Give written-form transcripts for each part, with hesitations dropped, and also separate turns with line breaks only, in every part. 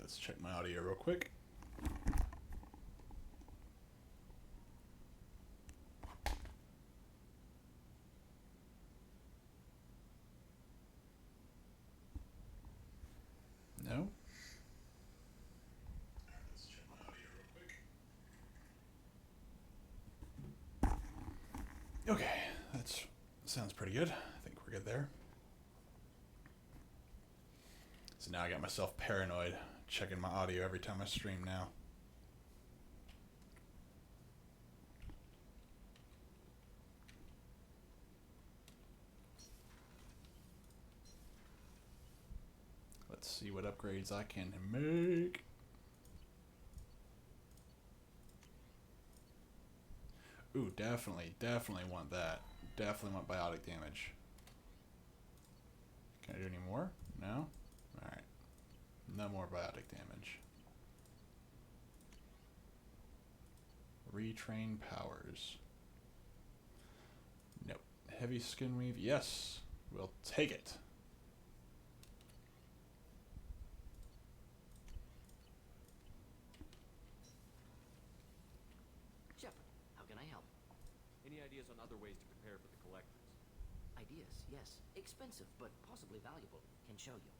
Let's check my audio real quick. No? Let's check my audio real quick. Okay, that sounds pretty good. I think we're good there. So now I got myself paranoid, checking my audio every time I stream now. Let's see what upgrades I can make. Ooh, definitely want that. Definitely want biotic damage. Can I do any more? No? Alright. No more biotic damage. Retrain powers. Nope. Heavy skin weave. Yes. We'll take it.
Shepard, how can I help?
Any ideas on other ways to prepare for the collectors?
Ideas, yes. Expensive, but possibly valuable. Can show you.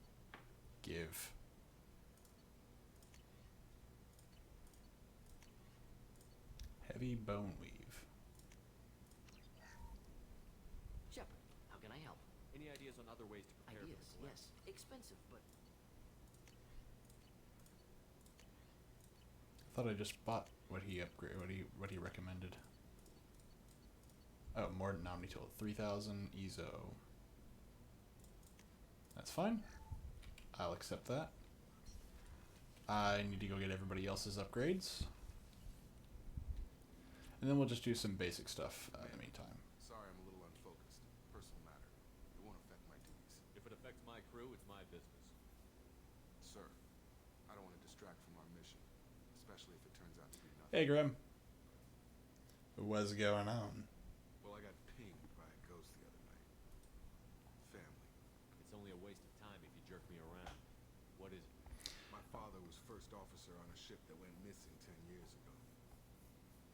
Give. Heavy bone weave.
Shepard, how can I help?
Any ideas on other ways to prepare
Ideas,
for the collectors?
yes. Expensive, but...
I thought I just bought what he recommended. Oh, more than Omni tool. 3,000 EZO. That's fine. I'll accept that. I need to go get everybody else's upgrades. And then we'll just do some basic stuff in the meantime.
Sorry, I'm a little unfocused. Personal matter. It won't affect my duties.
If it affects my crew, it's my business.
Sir, I don't want to distract from our mission, especially if it turns out to be nothing.
Hey, Grim. What's going on?
Well, I got pinged by a ghost the other night. Family.
It's only a waste of time if you jerk me around. What is it?
My father was first officer on a ship that went missing 10 years ago.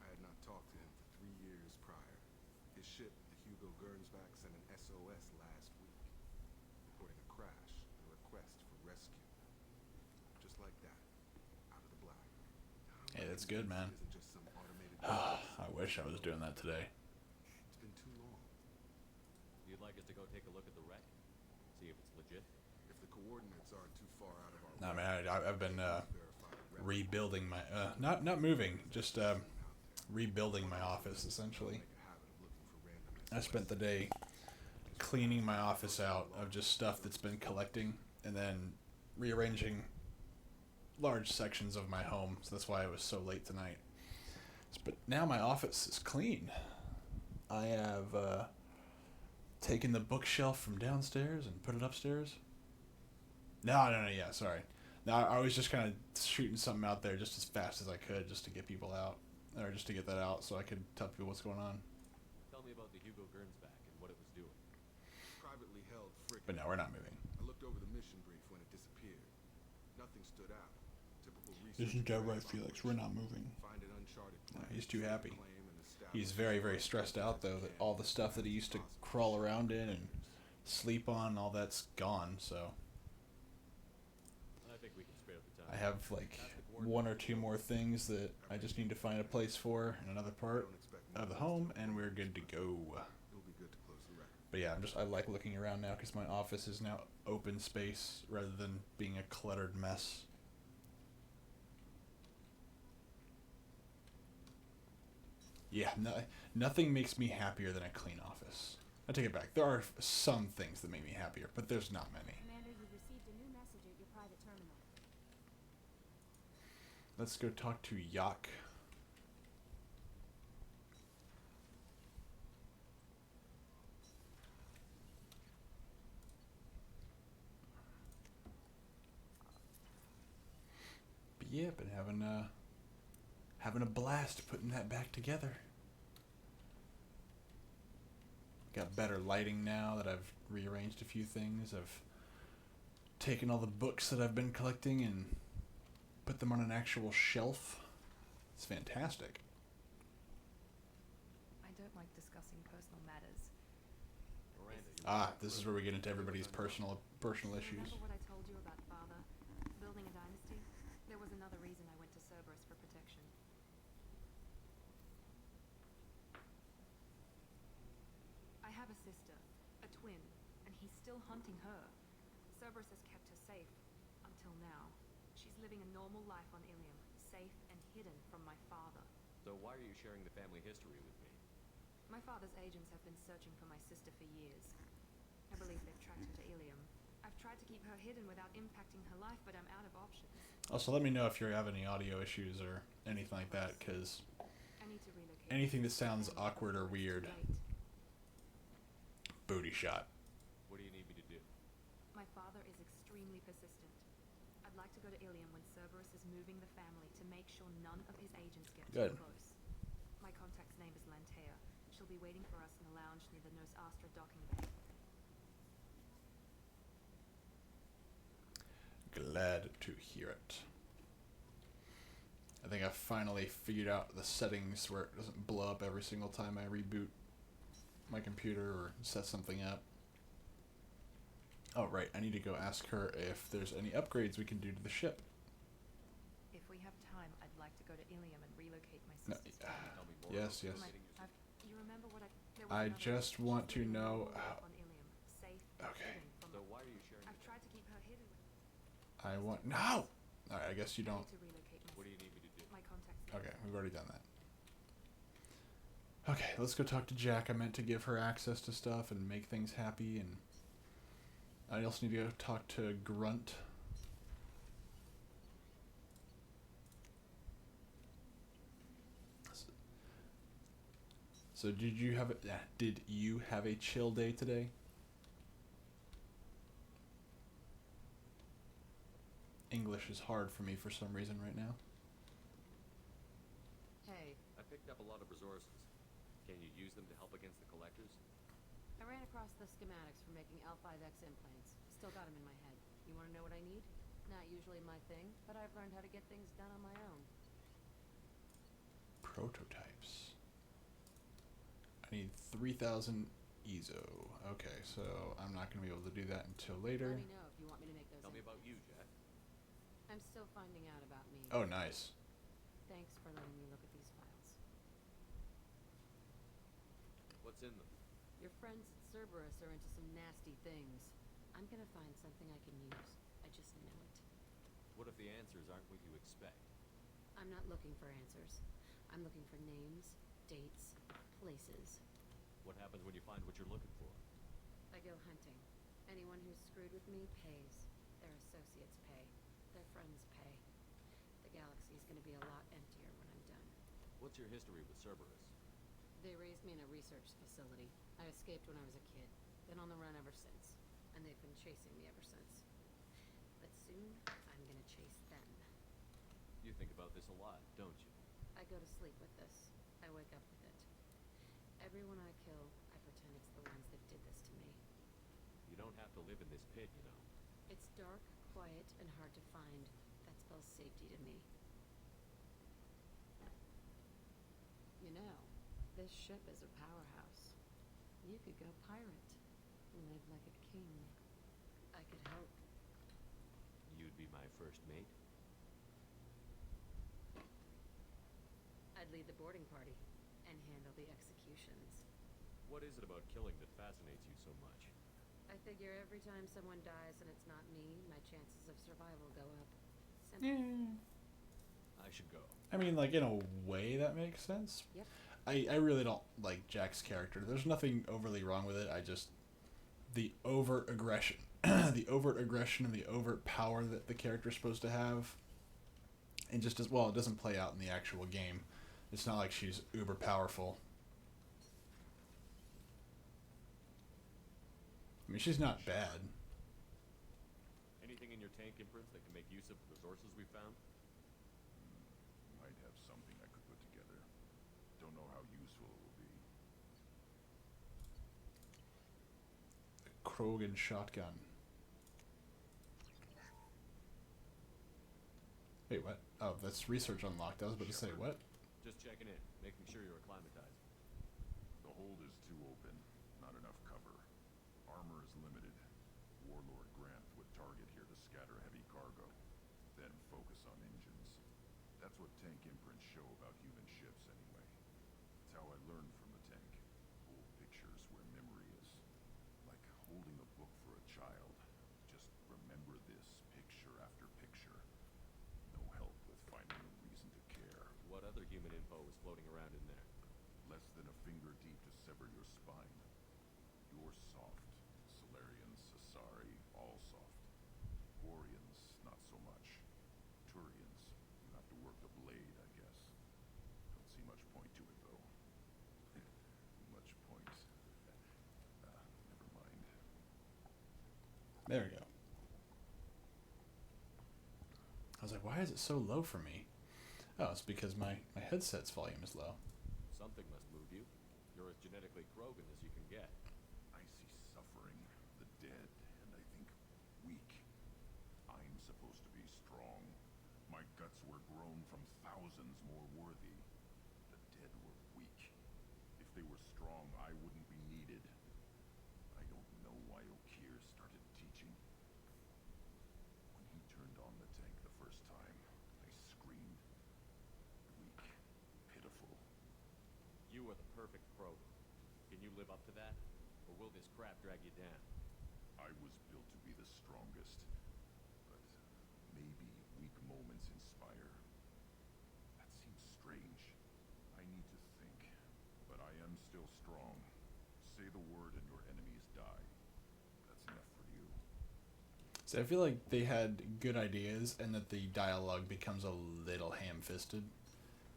I had not talked to him for 3 years prior. His ship, the Hugo Gernsback, sent an SOS last week, reporting a crash and a request for rescue. Just like that, out of the black.
Hey, that's good, man.
Isn't just some automated
I wish I was doing that today.
It's been too long.
You'd like us to go take a look at the wreck? See if it's legit?
If the coordinates aren't too far out of our
Nah,
way,
man, I've been
verified record.
rebuilding my not moving, just rebuilding my office essentially.
Make a habit of looking for random
I spent the day cleaning my office out of just stuff that's been collecting and then rearranging large sections of my home. So that's why I was so late tonight. But now my office is clean. I have taken the bookshelf from downstairs and put it upstairs. No, yeah, sorry. No, I was just kind of shooting something out there just as fast as I could just to get people out. Or just to get that out so I could tell people what's going on.
Tell me about the Hugo Gernsback and what it was doing.
privately held frigate.
But no, we're not moving.
I looked over the mission brief when it disappeared. Nothing stood out. Typical research.
Isn't that right, Felix? We're not moving.
Find an uncharted
No,
planet,
he's too happy.
claim and establish
He's very, very stressed out, though, that all the stuff that he used to crawl around in and sleep on, all that's gone, so...
I think we can spare the time.
I have, like, one or two more things that I just need to find a place for in another part
Don't expect
of the
more
home, and we're good to go.
It'll be good to close the record.
But yeah, I like looking around now, because my office is now open space, rather than being a cluttered mess. Yeah, nothing makes me happier than a clean office. I take it back. There are some things that make me happier, but there's not many.
Commander, you've received a new message at your private terminal.
Let's go talk to Yak. But yeah, been having a blast putting that back together. Got better lighting now that I've rearranged a few things. I've taken all the books that I've been collecting and put them on an actual shelf. It's fantastic.
I don't like discussing personal matters.
Miranda, you
This is where we get into everybody's personal issues.
Remember what I told you about father building a dynasty? There was another reason I went to Cerberus for protection. I have a sister, a twin, and he's still hunting her. Cerberus has kept her safe until now. She's living a normal life on Ilium, safe and hidden from my father.
So why are you sharing the family history with me?
My father's agents have been searching for my sister for years. I believe they've tracked her to Ilium. I've tried to keep her hidden without impacting her life, but I'm out of options.
Also, let me know if you have any audio issues or anything like that, because
I need to relocate.
anything that sounds awkward or weird,
Late.
booty shot.
What do you need me to do?
My father is extremely persistent. I'd like to go to Ilium when Cerberus is moving the family to make sure none of his agents get
Good.
too close. My contact's name is Lantea. She'll be waiting for us in the lounge near the Nos Astra docking bay.
Glad to hear it. I think I finally figured out the settings where it doesn't blow up every single time I reboot my computer or set something up. Oh, right. I need to go ask her if there's any upgrades we can do to the ship.
If we have time, I'd like to go to Ilium and relocate my
No,
sister's
Tell me more
yes,
about
yes.
getting your sister.
You remember what there was
I
another
just
reason
want
she's
to
living a
know
normal life
how-
on Ilium, safe and
Okay.
hidden from
So why are you sharing
I've
the
tried to keep her hidden.
I want... No! Alright, I guess you
I
don't...
need to relocate my
What do you need me to do?
My contact's
Okay, we've already done that. Okay, let's go talk to Jack. I meant to give her access to stuff and make things happy, and I also need to go talk to Grunt. So did you have a chill day today? English is hard for me for some reason right now.
Hey,
I picked up a lot of resources. Can you use them to help against the collectors?
I ran across the schematics for making L5X implants. Still got them in my head. You want to know what I need? Not usually my thing, but I've learned how to get things done on my own.
Prototypes. I need 3,000 EZO. Okay, so I'm not going to be able to do that until later.
Let me know if you want me to make those
Tell me about you,
implants.
Jack.
I'm still finding out about me.
Oh, nice.
Thanks for letting me look at these files.
What's in them?
Your friends at Cerberus are into some nasty things. I'm gonna find something I can use. I just know it.
What if the answers aren't what you expect?
I'm not looking for answers. I'm looking for names, dates, places.
What happens when you find what you're looking for?
I go hunting. Anyone who's screwed with me pays. Their associates pay. Their friends pay. The galaxy's gonna be a lot emptier when I'm done.
What's your history with Cerberus?
They raised me in a research facility. I escaped when I was a kid. Been on the run ever since. And they've been chasing me ever since. But soon, I'm gonna chase them.
You think about this a lot, don't you?
I go to sleep with this. I wake up with it. Everyone I kill, I pretend it's the ones that did this to me.
You don't have to live in this pit, you know.
It's dark, quiet, and hard to find. That spells safety to me. You know, this ship is a powerhouse. You could go pirate. Live like a king. I could help.
You'd be my first mate.
I'd lead the boarding party and handle the executions.
What is it about killing that fascinates you so much?
I figure every time someone dies and it's not me, my chances of survival go up. Simple.
I should go.
I mean, like, in a way that makes sense.
Yep.
I really don't like Jack's character. There's nothing overly wrong with it. I just... The overt aggression. The overt aggression and the overt power that the character's supposed to have. And just as well, it doesn't play out in the actual game. It's not like she's uber powerful. I mean, she's not bad.
Anything in your tank imprints that can make use of the resources we found?
Might have something I could put together. Don't know how useful it will be.
Krogan shotgun. Wait, what? Oh, that's research unlocked. I was about to say, what?
Just checking in, making sure you're acclimatized.
The hold is too open. Not enough cover. Armor is limited. Warlord Grant would target here to scatter heavy cargo, then focus on engines. That's what tank imprints show about human ships anyway. It's how I learned from the tank. Old pictures where memory is. Like holding a book for a child. Just remember this picture after picture. No help with finding a reason to care.
What other human info was floating around in there?
Less than a finger deep to sever your spine. You're soft. Solarians, Asari, all soft. Quarians, not so much. Turians, you have to work the blade, I guess. Don't see much point to it, though. Much point. Never mind.
There we go. I was like, why is it so low for me? Oh, it's because my headset's volume is low.
Something must move you. You're as genetically Krogan as you can get.
I see suffering, the dead, and I think weak. I'm supposed to be strong. My guts were grown from thousands more worthy. The dead were weak. If they were strong, I wouldn't be needed. I don't know why Okir started teaching. When he turned on the tank the first time, I screamed. Weak, pitiful.
You are the perfect Krogan. Can you live up to that? Or will this crap drag you down?
I was built to be the strongest, but maybe weak moments inspire. That seems strange. I need to think, but I am still strong. Say the word and your enemies die. That's enough for you.
So I feel like they had good ideas and that the dialogue becomes a little ham-fisted.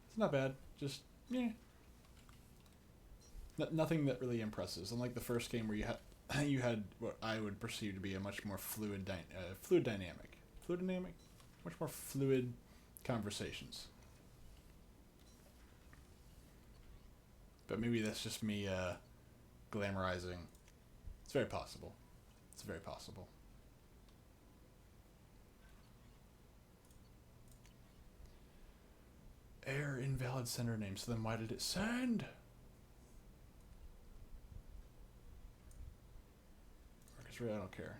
It's not bad. Just, yeah. Nothing that really impresses. Unlike the first game where you had what I would perceive to be a much more fluid dynamic. Fluid dynamic? Much more fluid conversations. But maybe that's just me glamorizing. It's very possible. It's very possible. Error, invalid sender name. So then why did it send? Really, I don't care.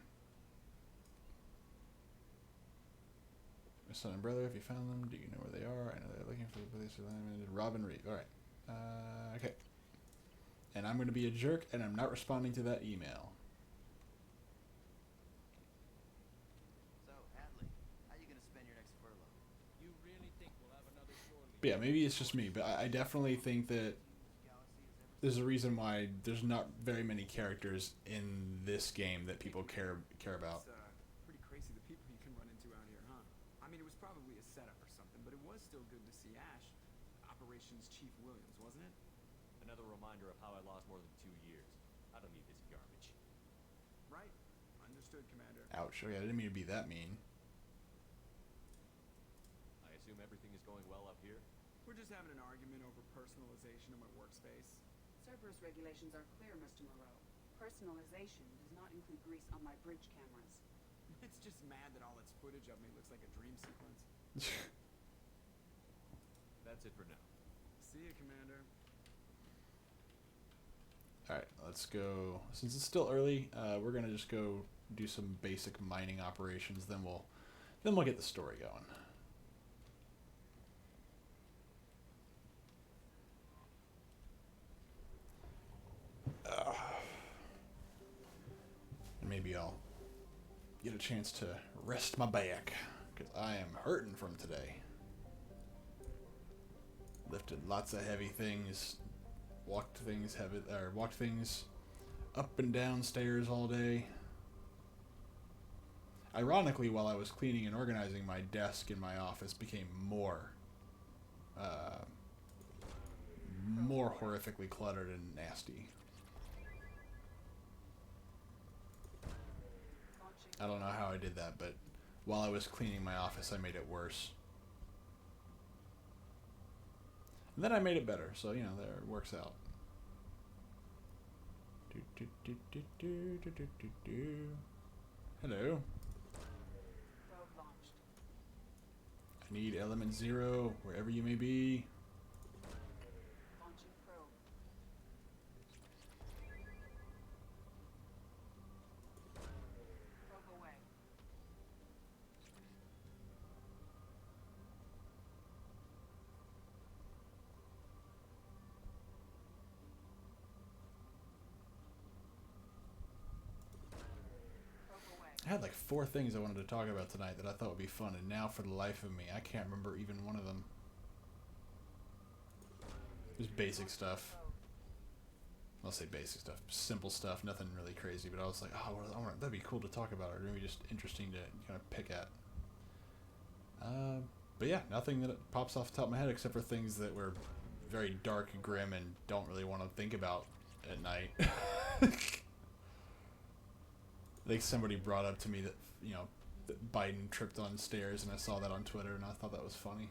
My son and brother, have you found them? Do you know where they are? I know they're looking for the police. Robin Reed. Alright. Okay. And I'm going to be a jerk, and I'm not responding to that email.
So, Hadley, how you gonna spend your next furlough?
You really think we'll have another shore leave?
But yeah, maybe it's just me, but I definitely think that there's a reason why there's not very many characters in this game that people care about.
It's pretty crazy the people you can run into out here, huh? I mean, it was probably a setup or something, but it was still good to see Ash. Operations Chief Williams, wasn't it?
Another reminder of how I lost more than 2 years. I don't need this garbage.
Right. Understood, Commander.
Ouch. Okay, I didn't mean to be that mean.
I assume everything is going well up here?
We're just having an argument over personalization of my workspace.
Cerberus regulations are clear, Mr. Moreau. Personalization does not include grease on my bridge cameras.
It's just mad that all its footage of me looks like a dream sequence.
That's it for now.
See you, Commander.
Alright, let's go. Since it's still early, we're gonna just go do some basic mining operations, then we'll get the story going. And maybe I'll get a chance to rest my back, because I am hurting from today. Lifted lots of heavy things, walked things up and down stairs all day. Ironically, while I was cleaning and organizing, my desk in my office became more horrifically cluttered and nasty. I don't know how I did that, but while I was cleaning my office, I made it worse. And then I made it better, so, you know, there, it works out. Hello.
Probe launched.
I need element 0, wherever you may be.
Launching probe. Probe away. Probe away.
I had like 4 things I wanted to talk about tonight that I thought would be fun, and now for the life of me, I can't remember even one of them. Just basic stuff. I'll say basic stuff, simple stuff, nothing really crazy. But I was like, oh, that'd be cool to talk about, or maybe just interesting to kind of pick at. But yeah, nothing that pops off the top of my head except for things that were very dark and grim and don't really want to think about at night. I think somebody brought up to me that, you know, that Biden tripped on stairs, and I saw that on Twitter, and I thought that was funny.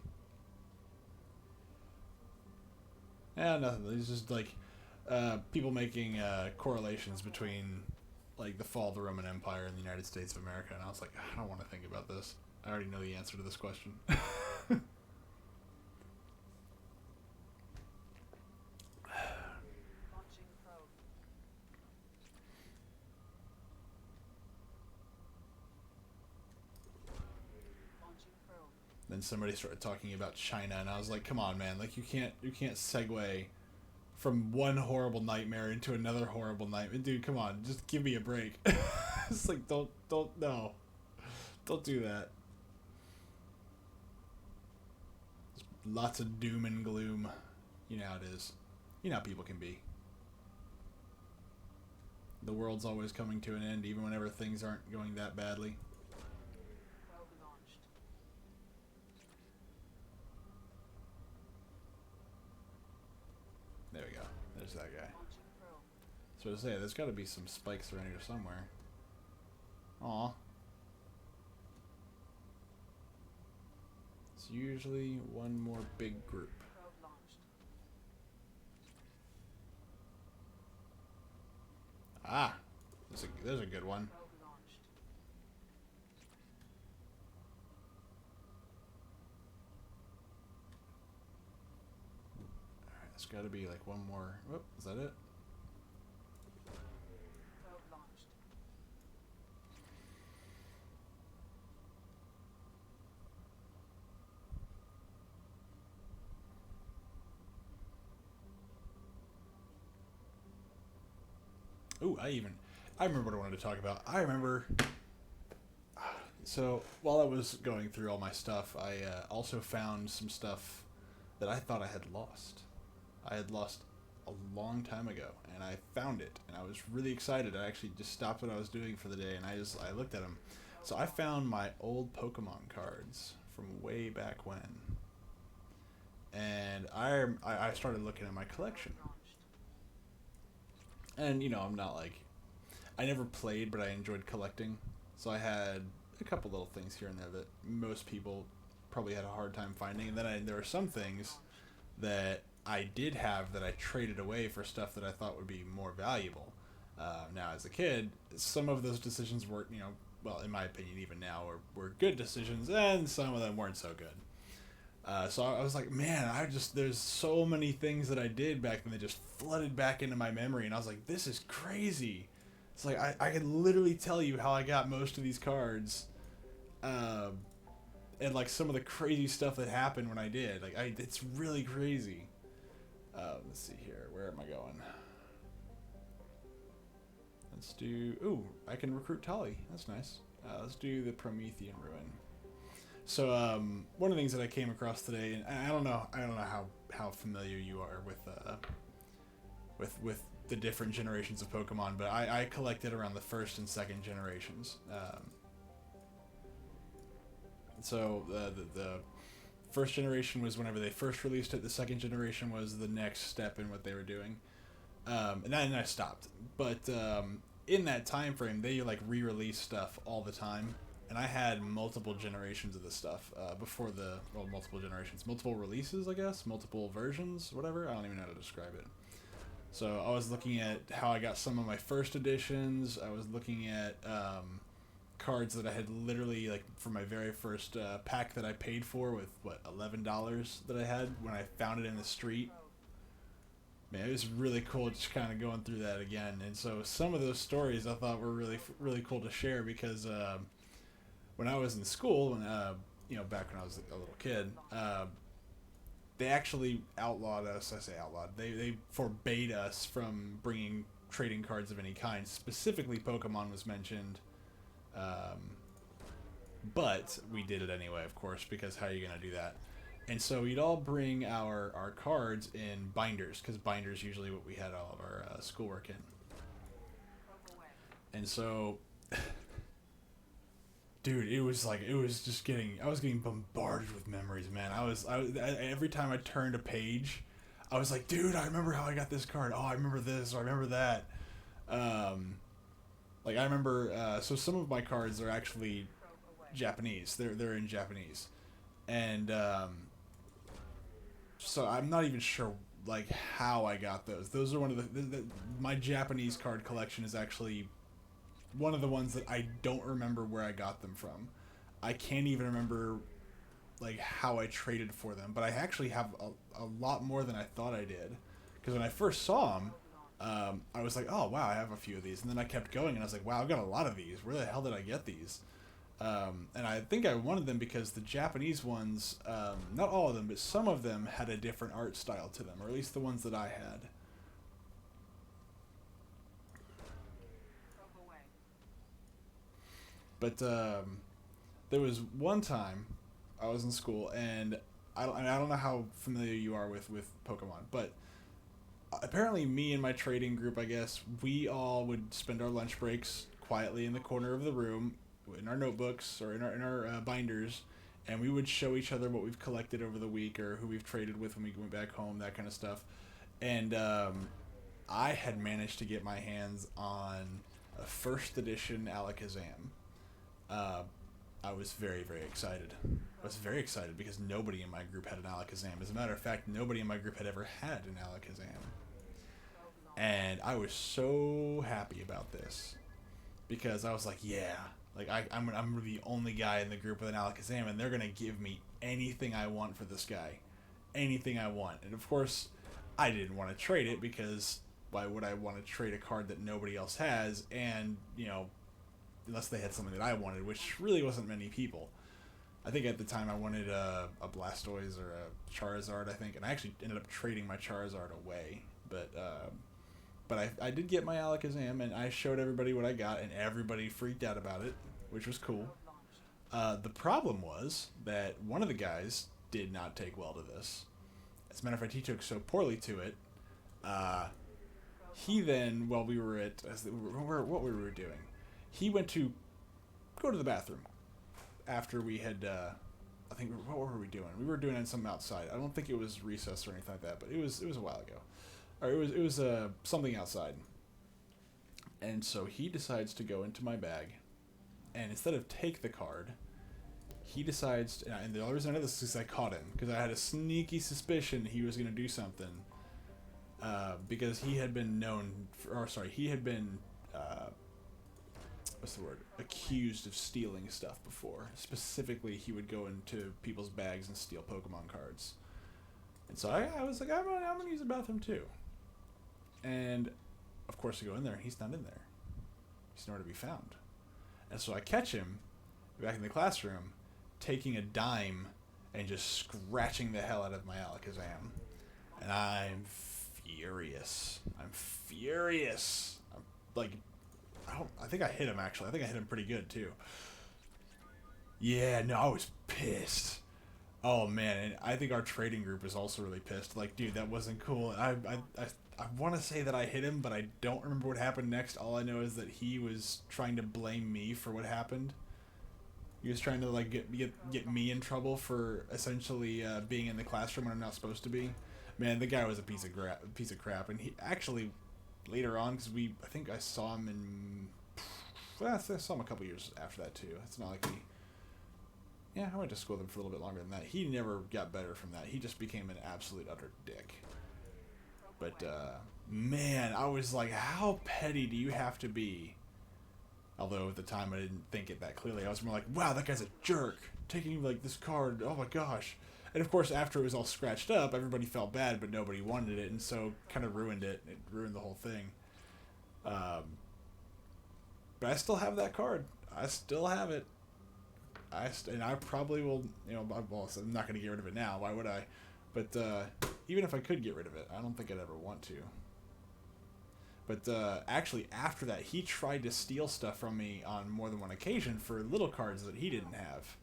Yeah, nothing. It's just like people making correlations between like the fall of the Roman Empire and the United States of America, and I was like, I don't want to think about this. I already know the answer to this question.
Launching probe. Launching probe.
Then somebody started talking about China, and I was like, come on, man, like you can't segue from one horrible nightmare into another horrible nightmare. Dude, come on, just give me a break. It's like, don't do that. There's lots of doom and gloom. You know how it is. You know how people can be. The world's always coming to an end, even whenever things aren't going that badly.
Probe launched.
There we go. There's that guy.
Launching probe.
So to say, there's got to be some spikes around here somewhere. Aw. It's usually one more big group.
Probe launched.
Ah! There's a good one.
Probe launched.
Alright, there's got to be like one more. Oh, is that it?
Probe launched.
Ooh, I remember what I wanted to talk about. I remember. So while I was going through all my stuff, I also found some stuff that I thought I had lost. I had lost a long time ago, and I found it, and I was really excited. I actually just stopped what I was doing for the day, and I looked at them. So I found my old Pokemon cards from way back when, and I started looking at my collection. And, you know, I'm not like... I never played, but I enjoyed collecting. So I had a couple little things here and there that most people probably had a hard time finding. And then there were some things that I did have that I traded away for stuff that I thought would be more valuable. Now, as a kid, some of those decisions were, you know, well, in my opinion, even now, were good decisions, and some of them weren't so good. So I was like, man, there's so many things that I did back then that just flooded back into my memory, and I was like, this is crazy. It's like, I can literally tell you how I got most of these cards, and like some of the crazy stuff that happened when I did. Like, it's really crazy. Let's see here, where am I going? Let's do, ooh, I can recruit Tali, that's nice. Let's do the Promethean Ruin. So one of the things that I came across today, and I don't know how familiar you are with the different generations of Pokemon, but I collected around the first and second generations. So the first generation was whenever they first released it. The second generation was the next step in what they were doing, and then I stopped. But in that time frame, they like re-release stuff all the time. And I had multiple generations of this stuff before multiple releases, I guess, multiple versions, whatever. I don't even know how to describe it. So I was looking at how I got some of my first editions. I was looking at cards that I had literally, like, for my very first pack that I paid for with, what, $11 that I had when I found it in the street. Man, it was really cool just kind of going through that again. And so some of those stories I thought were really cool to share because when I was in school, when back when I was a little kid, they actually outlawed us. I say outlawed. They forbade us from bringing trading cards of any kind. Specifically, Pokemon was mentioned. But we did it anyway, of course, because how are you going to do that? And so we'd all bring our cards in binders, because binders usually what we had all of our schoolwork in. And so, dude, it was just I was getting bombarded with memories, man. Every time I turned a page, I was like, dude, I remember how I got this card. Oh, I remember this, or I remember that. Like I remember, so some of my cards are actually Japanese. They're in Japanese, and so I'm not even sure like how I got those. Those are one of my Japanese card collection is actually one of the ones that I don't remember where I got them from. I can't even remember like how I traded for them, but I actually have a lot more than I thought I did. Because when I first saw them, I was like, oh wow, I have a few of these, and then I kept going, and I was like, wow, I've got a lot of these. Where the hell did I get these? And I think I wanted them because the Japanese ones, not all of them, but some of them had a different art style to them, or at least the ones that I had. But there was one time I was in school, and I don't know how familiar you are with Pokemon, but apparently me and my trading group, I guess, we all would spend our lunch breaks quietly in the corner of the room in our notebooks or in our binders, and we would show each other what we've collected over the week or who we've traded with when we went back home, that kind of stuff. And I had managed to get my hands on a first edition Alakazam. I was very, very excited. I was very excited because nobody in my group had an Alakazam. As a matter of fact, nobody in my group had ever had an Alakazam. And I was so happy about this because I was like, yeah, like I'm the only guy in the group with an Alakazam, and they're gonna give me anything I want for this guy, anything I want. And of course, I didn't want to trade it because why would I want to trade a card that nobody else has? And unless they had something that I wanted, which really wasn't many people. I think at the time I wanted a Blastoise or a Charizard, I think, and I actually ended up trading my Charizard away. But I did get my Alakazam, and I showed everybody what I got, and everybody freaked out about it, which was cool. The problem was that one of the guys did not take well to this. As a matter of fact, he took so poorly to it. He then, while we were what we were doing, he went to go to the bathroom after we had, I think, what were we doing? We were doing something outside. I don't think it was recess or anything like that, but it was a while ago. Or it was something outside. And so he decides to go into my bag, and instead of take the card, he decides, and the only reason I know this is because I caught him, because I had a sneaky suspicion he was going to do something, because he had been accused of stealing stuff before. Specifically, he would go into people's bags and steal Pokemon cards. And so I was like, I'm gonna use the bathroom too. And of course I go in there, and he's not in there. He's nowhere to be found. And so I catch him back in the classroom taking a dime and just scratching the hell out of my Alakazam. And I'm furious. I'm like, I think I hit him, actually. I think I hit him pretty good too. Yeah, no, I was pissed. Oh man, and I think our trading group is also really pissed. Like, dude, that wasn't cool. I want to say that I hit him, but I don't remember what happened next. All I know is that he was trying to blame me for what happened. He was trying to like get me in trouble for essentially being in the classroom when I'm not supposed to be. Man, the guy was a piece of crap, and he actually later on, because I think I saw him I saw him a couple years after that too. It's not like I went to school with him for a little bit longer than that. He never got better from that. He just became an absolute utter dick. But man, I was like, how petty do you have to be Although at the time I didn't think it that clearly. I was more like, wow, that guy's a jerk, taking like this card. Oh my gosh. And of course, after it was all scratched up, everybody felt bad, but nobody wanted it, and so kind of ruined it. It ruined the whole thing. But I still have that card. I still have it. And I probably will, well, I'm not going to get rid of it now. Why would I? But even if I could get rid of it, I don't think I'd ever want to. But actually, after that, he tried to steal stuff from me on more than one occasion for little cards that he didn't have.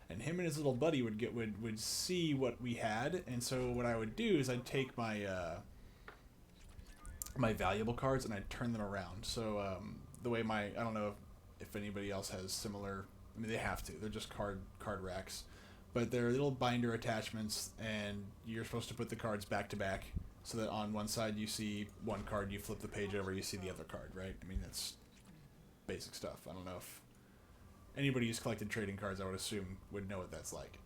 And him and his little buddy would see what we had, and so what I would do is I'd take my my valuable cards and I'd turn them around. So the way I don't know if anybody else has similar. I mean, they have to. They're just card racks, but they're little binder attachments, and you're supposed to put the cards back to back, so that on one side you see one card, you flip the page over, you see the other card, right? I mean, that's basic stuff. I don't know if anybody who's collected trading cards, I would assume, would know what that's like.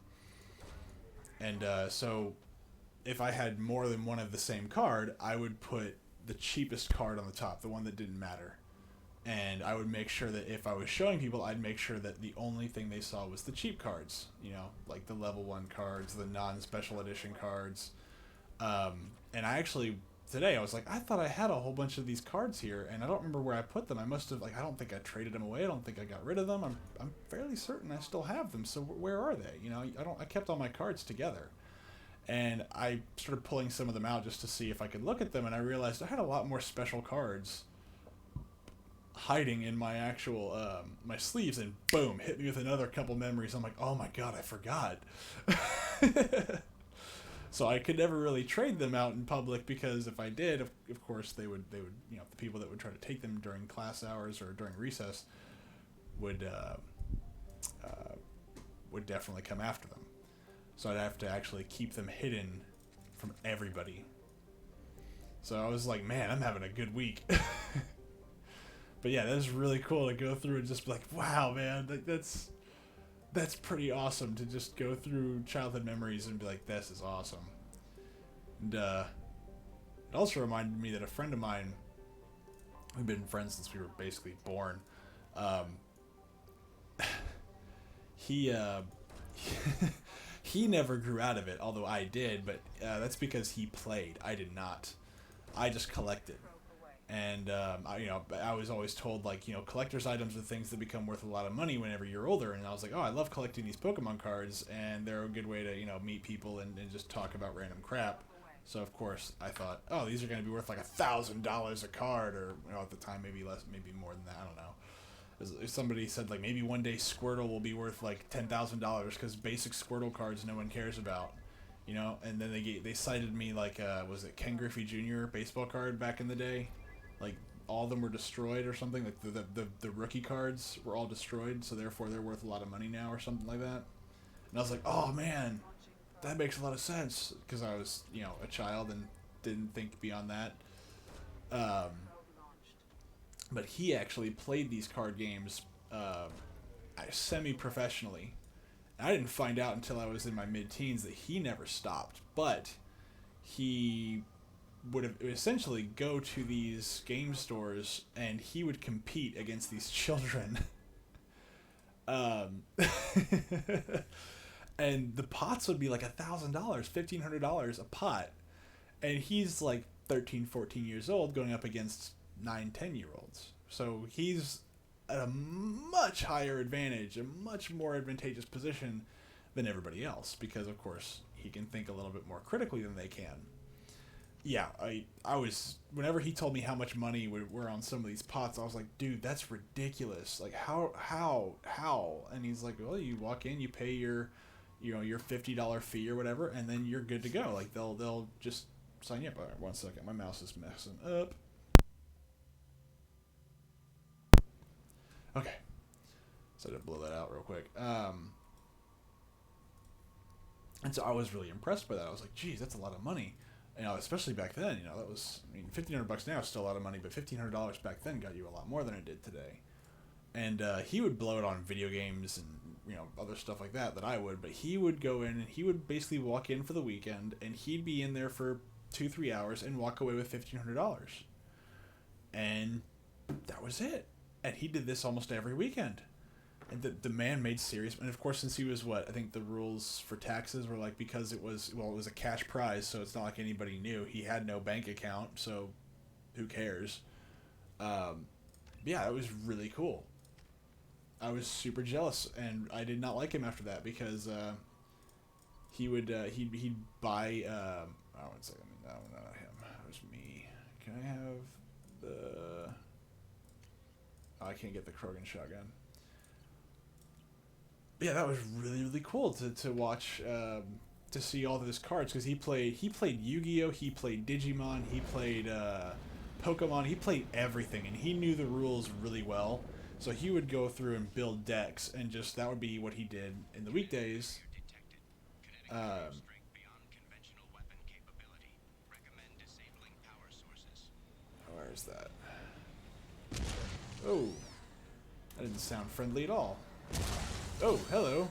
And so if I had more than one of the same card, I would put the cheapest card on the top, the one that didn't matter. And I would make sure that if I was showing people, I'd make sure that the only thing they saw was the cheap cards, like the level 1 cards, the non-special edition cards. And I actually, today, I was like, I thought I had a whole bunch of these cards here, and I don't remember where I put them. I must have, I don't think I traded them away. I don't think I got rid of them. I'm fairly certain I still have them. So where are they? I kept all my cards together. And I started pulling some of them out just to see if I could look at them, and I realized I had a lot more special cards hiding in my actual my sleeves, and boom, hit me with another couple memories. I'm like, oh my god, I forgot. So I could never really trade them out in public, because if I did, of course they would the people that would try to take them during class hours or during recess would definitely come after them. So I'd have to actually keep them hidden from everybody. So I was like, man, I'm having a good week. But yeah, that was really cool to go through and just be like, wow, man, that's pretty awesome to just go through childhood memories and be like, this is awesome. And it also reminded me that a friend of mine, we've been friends since we were basically born, he he never grew out of it, although I did, but that's because he played. I did not. I just collected. And I was always told, collector's items are things that become worth a lot of money whenever you're older. And I was like, oh, I love collecting these Pokemon cards, and they're a good way to meet people and just talk about random crap. So of course I thought, oh, these are going to be worth like $1,000 a card, or at the time maybe less, maybe more than that. I don't know. Somebody said like maybe one day Squirtle will be worth like $10,000 because basic Squirtle cards no one cares about. And then they cited me like was it Ken Griffey Jr. baseball card back in the day. Like, all of them were destroyed or something. Like, the rookie cards were all destroyed, so therefore they're worth a lot of money now or something like that. And I was like, oh, man, that makes a lot of sense. Because I was, a child and didn't think beyond that. But he actually played these card games semi-professionally. And I didn't find out until I was in my mid-teens that he never stopped. But he would have essentially go to these game stores and he would compete against these children. And the pots would be like $1,000, $1,500 a pot. And he's like 13, 14 years old going up against 9, 10-year-olds. So he's at a much higher advantage, a much more advantageous position than everybody else, because of course he can think a little bit more critically than they can. Yeah, I was, whenever he told me how much money were on some of these pots, I was like, dude, that's ridiculous. Like, how? And he's like, well, you walk in, you pay your $50 fee or whatever, and then you're good to go. Like, they'll just sign you up. All right, 1 second, my mouse is messing up. Okay, so I had to blow that out real quick. And so I was really impressed by that. I was like, geez, that's a lot of money. Especially back then, that was, $1,500 now is still a lot of money, but $1,500 back then got you a lot more than it did today. And he would blow it on video games and, other stuff like that I would, but he would go in and he would basically walk in for the weekend and he'd be in there for 2-3 hours and walk away with $1,500. And that was it. and he did this almost every weekend. And the man made serious, and of course, since he was I think the rules for taxes were like, because it was a cash prize, so it's not like anybody knew. He had no bank account, so who cares? Yeah, it was really cool. I was super jealous, and I did not like him after that because he would he'd buy. Oh, 1 second, no, not him. It was me. Can I have the? Oh, I can't get the Krogan shotgun. Yeah, that was really cool to watch, to see all of his cards, because he played Yu-Gi-Oh, he played Digimon, he played Pokemon, he played everything, and he knew the rules really well. So he would go through and build decks, and just that would be what he did in the weekdays. Where is that? Oh, that didn't sound friendly at all. Oh, hello.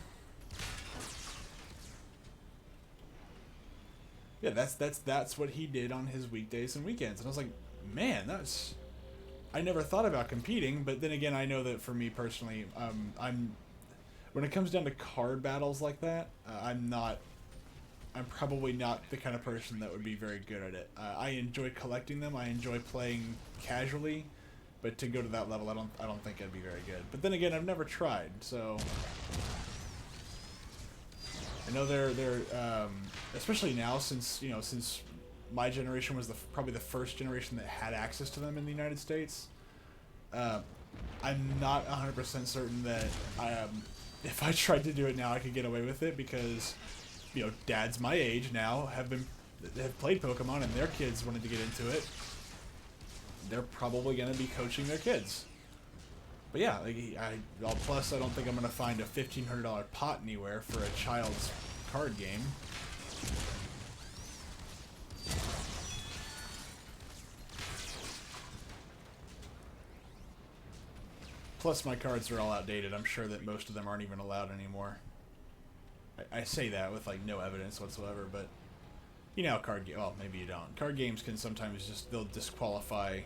Yeah, that's what he did on his weekdays and weekends, and I was like, man, that's. I never thought about competing, but then again, I know that for me personally, I'm. When it comes down to card battles like that, I'm probably not the kind of person that would be very good at it. I enjoy collecting them. I enjoy playing casually, but to go to that level, I don't think I'd be very good. But then again, I've never tried, so I know they're especially now, since my generation was probably the first generation that had access to them in the United States. I'm not 100% certain that if I tried to do it now, I could get away with it, because dads my age now have played Pokemon, and their kids wanted to get into it. They're probably going to be coaching their kids. But yeah, plus I don't think I'm going to find a $1,500 pot anywhere for a child's card game. Plus my cards are all outdated. I'm sure that most of them aren't even allowed anymore. I say that with no evidence whatsoever, but well, maybe you don't. Card games can sometimes they'll disqualify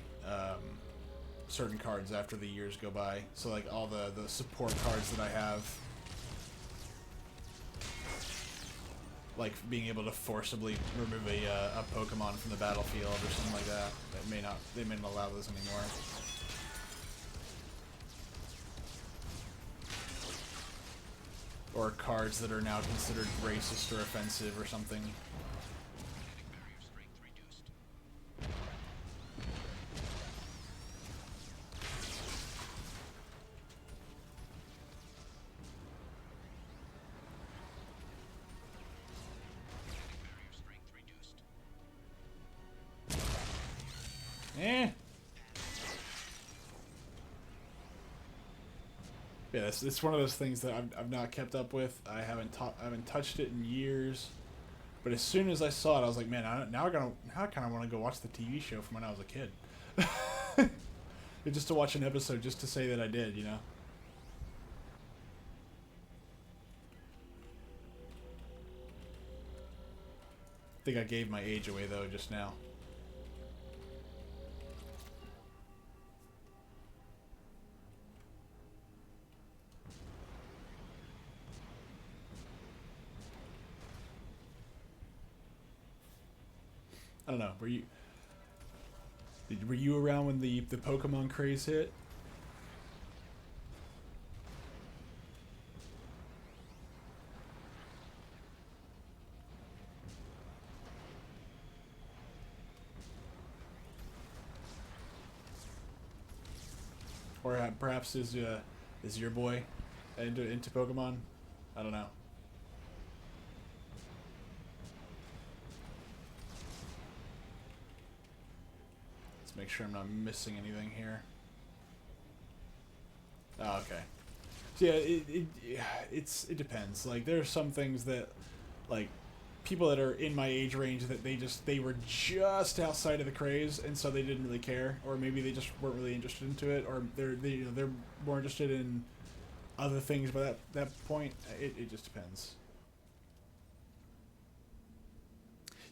certain cards after the years go by. So all the support cards that I have, like being able to forcibly remove a Pokemon from the battlefield or something like that, they may not allow those anymore. Or cards that are now considered racist or offensive or something. Yeah, it's one of those things that I've not kept up with. I haven't touched it in years. But as soon as I saw it, I was like, man, now I kind of want to go watch the TV show from when I was a kid. Just to watch an episode, just to say that I did, I think I gave my age away, though, just now. I don't know. Were you around when the Pokemon craze hit? Or perhaps is your boy into Pokemon? I don't know. Make sure I'm not missing anything here. Oh, okay. So yeah, it depends. There are some things that, people that are in my age range, that they were just outside of the craze, and so they didn't really care, or maybe they just weren't really interested into it, or they're more interested in other things by that point. It just depends.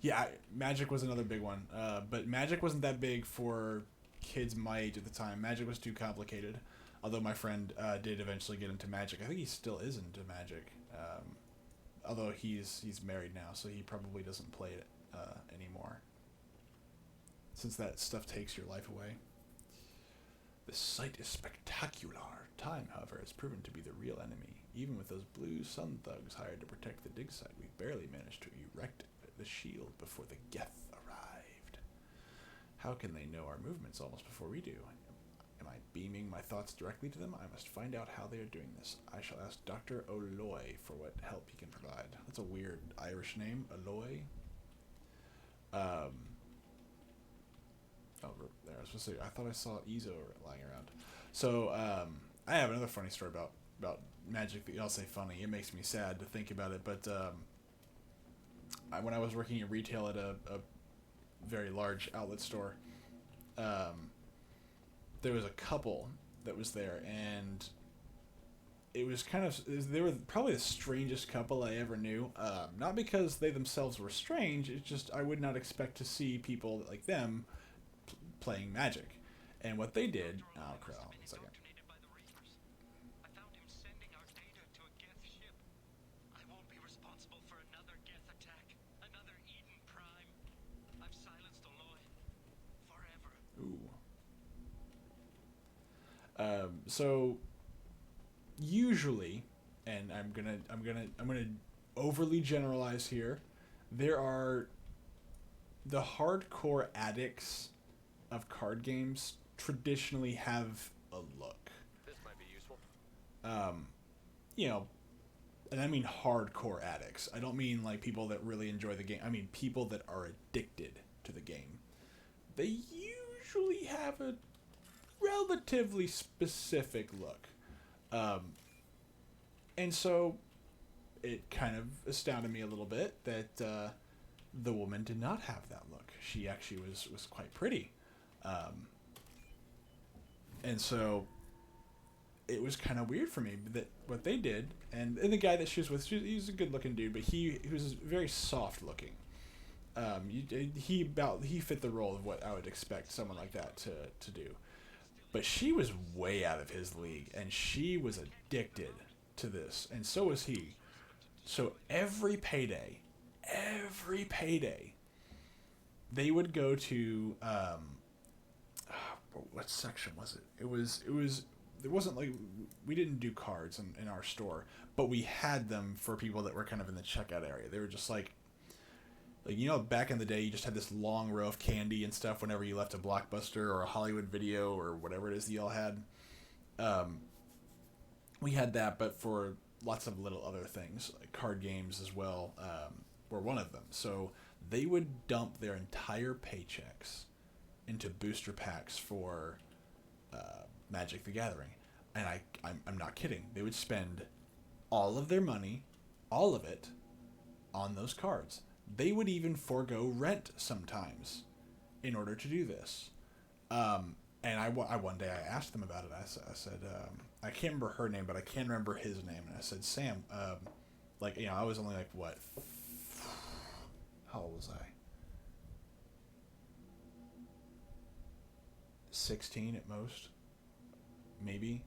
Yeah, Magic was another big one, but Magic wasn't that big for kids my age at the time. Magic was too complicated. Although my friend did eventually get into Magic. I think he still is into Magic. Although he's married now, so he probably doesn't play it anymore. Since that stuff takes your life away. The site is spectacular. Time, however, has proven to be the real enemy. Even with those blue sun thugs hired to protect the dig site, we barely managed to erect the shield before the Geth arrived. How can they know our movements almost before we do? Am I beaming my thoughts directly to them? I must find out how they are doing this. I shall ask Dr. Oloy for what help he can provide. That's a weird Irish name, Oloy. Oh, there, I was supposed to say, I thought I saw Ezo lying around. So, I have another funny story about Magic that y'all say funny. It makes me sad to think about it, but when I was working in retail at a very large outlet store, there was a couple that was there, and it was they were probably the strangest couple I ever knew. Not because they themselves were strange, it's just I would not expect to see people like them playing Magic. And what they did, oh crap, one second.
I found him sending our data to a Geth ship. I won't be responsible for another Geth attack, another Eden Prime. I've silenced Aloy forever.
Ooh. So usually, and I'm gonna overly generalize here, there are the hardcore addicts of card games traditionally have a look.
This might be useful.
You know, and I mean hardcore addicts. I don't mean like people that really enjoy the game. I mean people that are addicted to the game. They usually have a relatively specific look. And so it kind of astounded me a little bit that the woman did not have that look. She actually was quite pretty. And so it was kind of weird for me that what they did, and the guy that she was with, he's a good looking dude, but he was very soft looking. He fit the role of what I would expect someone like that to do. But she was way out of his league, and she was addicted to this, and so was he. So every payday, they would go to what section was it? It wasn't like we didn't do cards in our store, but we had them for people that were kind of in the checkout area. They were just like you know, back in the day, you just had this long row of candy and stuff whenever you left a Blockbuster or a Hollywood Video or whatever it is that y'all had. We had that, but for lots of little other things, like card games as well, were one of them. So they would dump their entire paychecks into booster packs for Magic the Gathering. And I'm not kidding. They would spend all of their money, all of it, on those cards. They would even forego rent sometimes in order to do this. And I one day I asked them about it. I said, I can't remember her name, but I can remember his name. And I said, Sam, like, you know, I was only like, what? How old was I? 16 at most, maybe.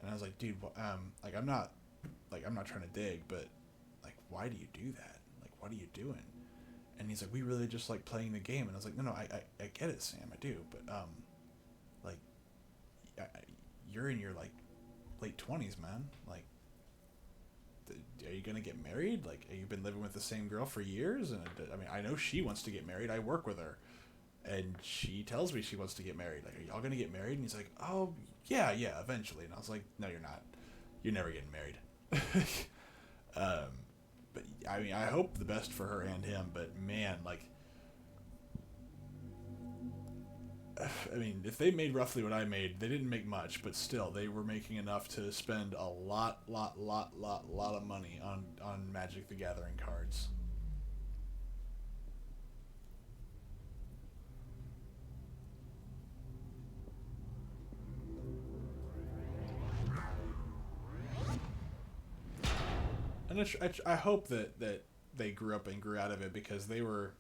And I was like, dude, like, I'm not trying to dig, but like, why do you do that? What are you doing? And he's like, we really just like playing the game. And I was like, no, I get it, Sam, I do, but like, you're in your like late 20s, man. Like, are you gonna get married? Like, have you been living with the same girl for years? And I mean, I know she wants to get married. I work with her, and she tells me she wants to get married. Like, are y'all gonna get married? And he's like, oh yeah, eventually. And I was like, no, you're not. You're never getting married. But I mean, I hope the best for her and him, but man, like, I mean, if they made roughly what I made, they didn't make much, but still, they were making enough to spend a lot of money on Magic the Gathering cards. And I hope that they grew up and grew out of it, because they were,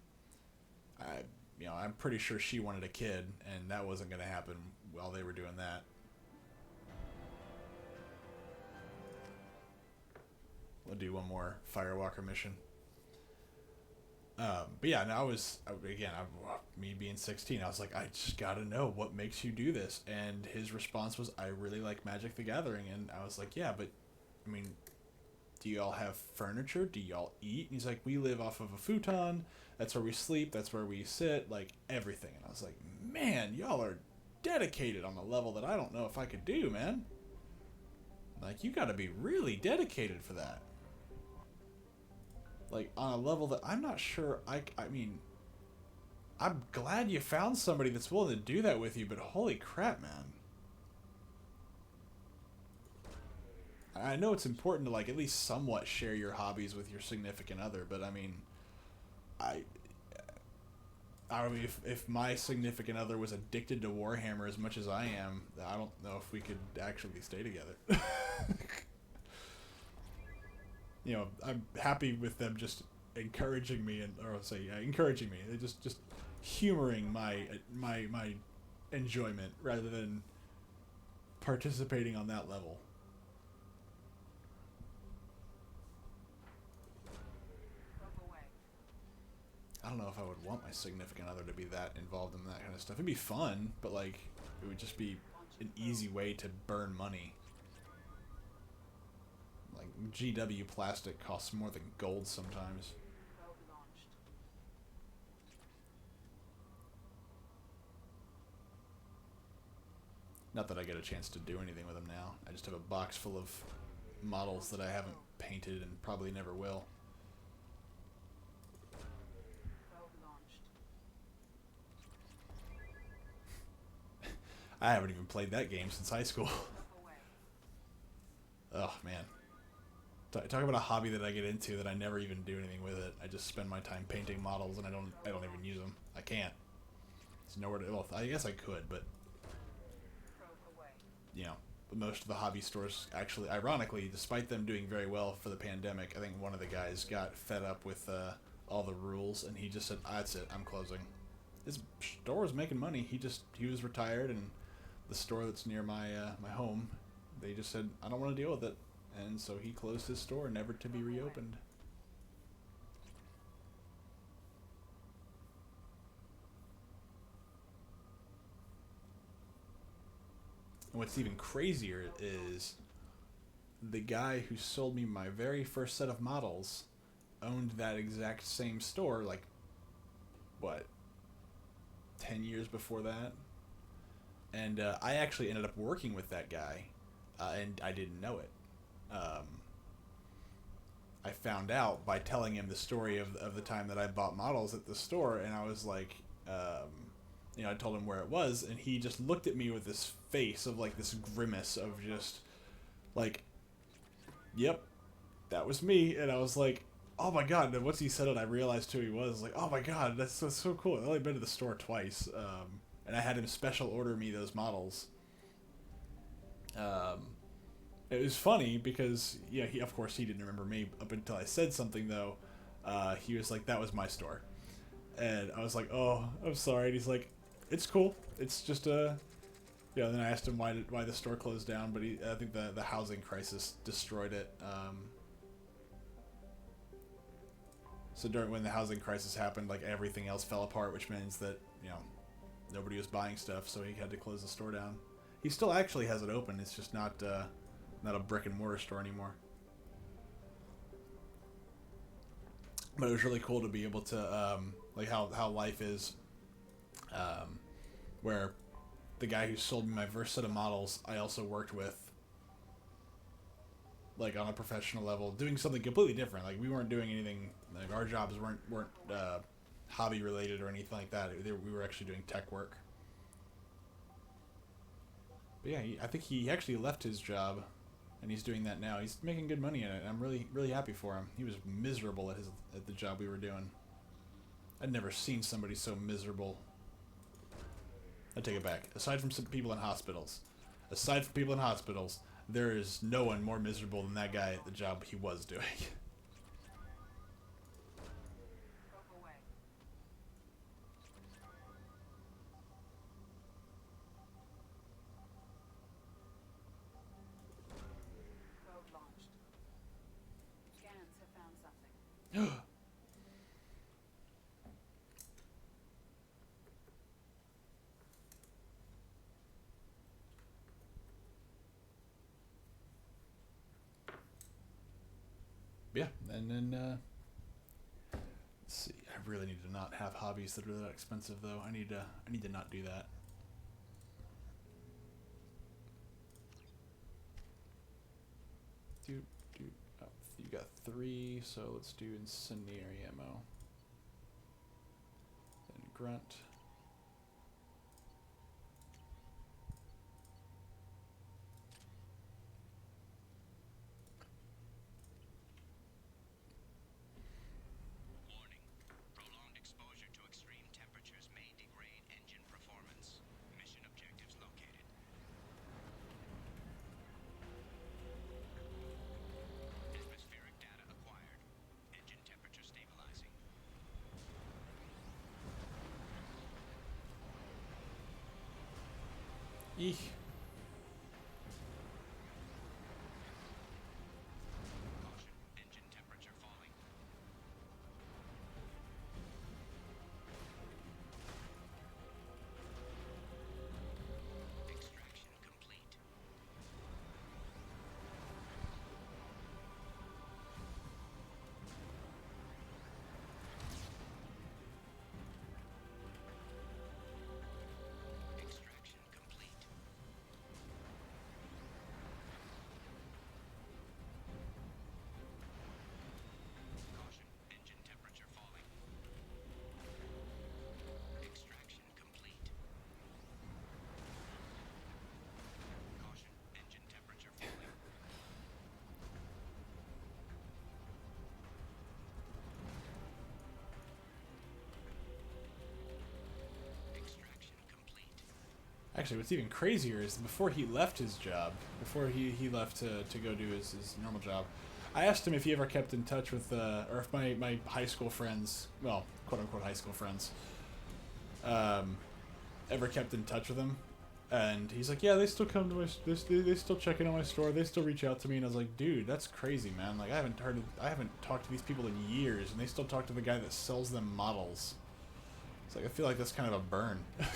I'm pretty sure she wanted a kid, and that wasn't going to happen while they were doing that. we'll do one more Firewalker mission. But yeah, and me being 16, I was like, I just gotta know what makes you do this. And his response was, I really like Magic the Gathering. And I was like, yeah, but I mean, do y'all have furniture? Do y'all eat? And he's like, we live off of a futon. That's where we sleep. That's where we sit. Like, everything. And I was like, man, y'all are dedicated on a level that I don't know if I could do, man. Like, you gotta be really dedicated for that. Like, on a level that I'm not sure I mean, I'm glad you found somebody that's willing to do that with you, but holy crap, man. I know it's important to, like, at least somewhat share your hobbies with your significant other, but I mean, I mean, if my significant other was addicted to Warhammer as much as I am, I don't know if we could actually stay together. You know, I'm happy with them just encouraging me, encouraging me. They just humoring my enjoyment rather than participating on that level. I don't know if I would want my significant other to be that involved in that kind of stuff. It'd be fun, but like it would just be an easy way to burn money. Like, GW plastic costs more than gold sometimes. Not that I get a chance to do anything with them now. I just have a box full of models that I haven't painted and probably never will. I haven't even played that game since high school. Oh, man. Talk about a hobby that I get into that I never even do anything with it. I just spend my time painting models and I don't even use them. I can't. There's nowhere to. Well, I guess I could, but you know, most of the hobby stores actually, ironically, despite them doing very well for the pandemic, I think one of the guys got fed up with all the rules and he just said, "That's it. I'm closing." His store was making money. He was retired, and the store that's near my my home, they just said, "I don't want to deal with it." And so he closed his store, never to be reopened. And what's even crazier is the guy who sold me my very first set of models owned that exact same store, like, what, 10 years before that? And I actually ended up working with that guy, and I didn't know it. I found out by telling him the story of the time that I bought models at the store, and I was like, you know, I told him where it was, and he just looked at me with this face of, like, this grimace of just, like, yep, that was me. And I was like, oh my god. And once he said it, I realized who he was. Like, oh my god, that's so cool. I've only been to the store twice, and I had him special order me those models. It was funny because, yeah, of course he didn't remember me up until I said something, though. He was like, that was my store. And I was like, oh, I'm sorry. And he's like, it's cool. It's just a... Yeah, then I asked him why the store closed down, but I think the housing crisis destroyed it. So when the housing crisis happened, like, everything else fell apart, which means that, you know, nobody was buying stuff, so he had to close the store down. He still actually has it open. It's just not a brick and mortar store anymore. But it was really cool to be able to like how life is, where the guy who sold me my first set of models, I also worked with, like, on a professional level, doing something completely different. Like, we weren't doing anything, like, our jobs weren't hobby related or anything like that. We were actually doing tech work. But yeah, I think he actually left his job, and he's doing that now. He's making good money in it. I'm really happy for him. He was miserable at the job we were doing. I'd never seen somebody so miserable. I take it back. Aside from some people in hospitals, there is no one more miserable than that guy at the job he was doing. yeah, and then let's see. I really need to not have hobbies that are that expensive, though. I need to not do that. Do. Oh, you got 3, so let's do incendiary ammo. Then grunt.
Warning. Prolonged exposure to extreme temperatures may degrade engine performance. Mission objectives located. Atmospheric data acquired. Engine temperature stabilizing.
Eek.
Caution. Engine temperature falling. Extraction complete. Extraction complete. Caution. Engine temperature falling. Extraction complete. Caution. Engine temperature falling. Extraction complete.
Actually, what's even crazier is before he left his job, before he left to go do his normal job, I asked him if he ever kept in touch with, or if my high school friends, well, quote-unquote high school friends, ever kept in touch with him. And he's like, yeah, they still come to my, they still check in on my store, they still reach out to me. And I was like, dude, that's crazy, man. Like, I haven't talked to these people in years, and they still talk to the guy that sells them models. It's like, I feel like that's kind of a burn. I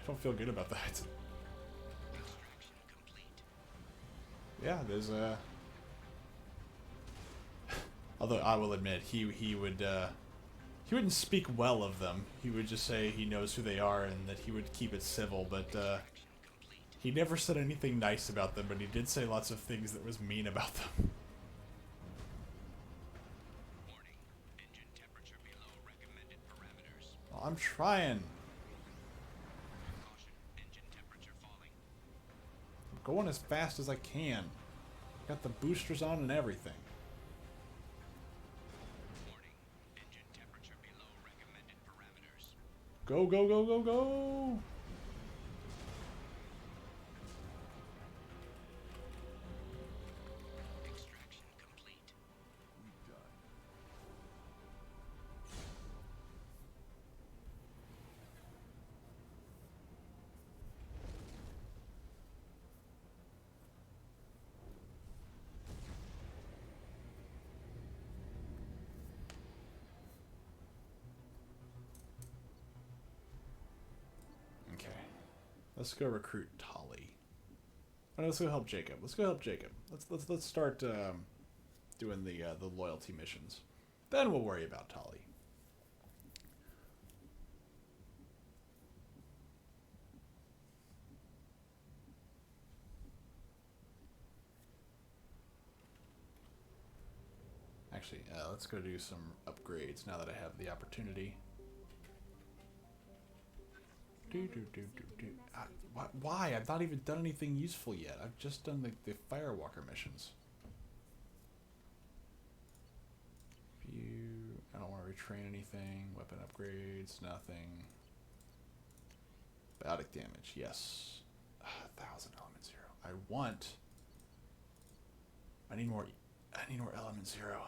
don't feel good about that.
Extraction complete.
Yeah, there's a. Although I will admit, he wouldn't speak well of them. He would just say he knows who they are and that he would keep it civil. But
Extraction complete.
he never said anything nice about them. But he did say lots of things that was mean about them.
Warning. Engine temperature below recommended parameters.
Well, I'm trying.
Caution. Engine temperature falling.
I'm going as fast as I can. Got the boosters on and everything.
Warning. Engine temperature below recommended parameters.
Go, go, go, go, go!
Extraction complete.
We done.
Okay. Let's go recruit Tolly. Oh, no, let's go help Jacob. Let's go help Jacob. Let's start doing the loyalty missions. Then we'll worry about Tolly. Actually, let's go do some upgrades now that I have the opportunity. Why? I've not even done anything useful yet. I've just done the Firewalker missions. View. I don't want to retrain anything. Weapon upgrades. Nothing. Biotic damage. Yes. 1,000 element 0. I need more element 0.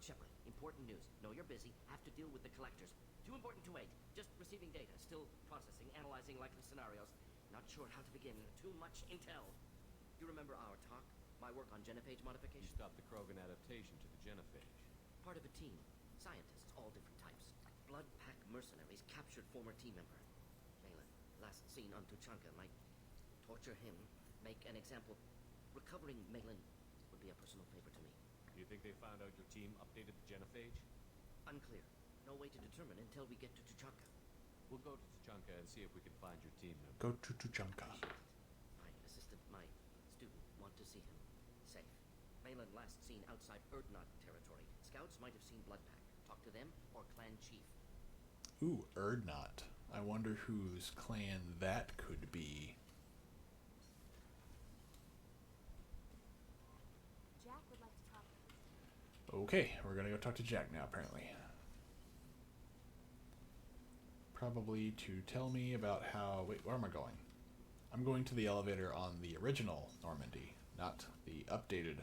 Shepard, important news. Know you're busy. Have to deal with the collectors. Too important to wait. Just receiving data. Still processing, analyzing likely scenarios. Not sure how to begin. Too much intel. You remember our talk? My work on genophage
You
modification?
stopped the Krogan adaptation to the genophage.
Part of a team. Scientists, all different types. Blood pack mercenaries captured former team member. Malin, last seen on Tuchanka. Might torture him, make an example. Recovering Malin would be a personal favor to me.
Do you think they found out your team updated the genophage?
Unclear. No way to determine until we get to Tuchanka.
We'll go to Tuchanka and see if we can find your team member.
Go to Tuchanka.
My assistant, my student, want to see him. Safe. Malin last seen outside Erdnot territory. Scouts might have seen Bloodpack. Talk to them or clan chief.
Ooh, Erdnot. I wonder whose clan that could be.
Jack would like to talk to you.
Okay, we're gonna go talk to Jack now, apparently. Probably to tell me about how... Wait, where am I going? I'm going to the elevator on the original Normandy, not the updated,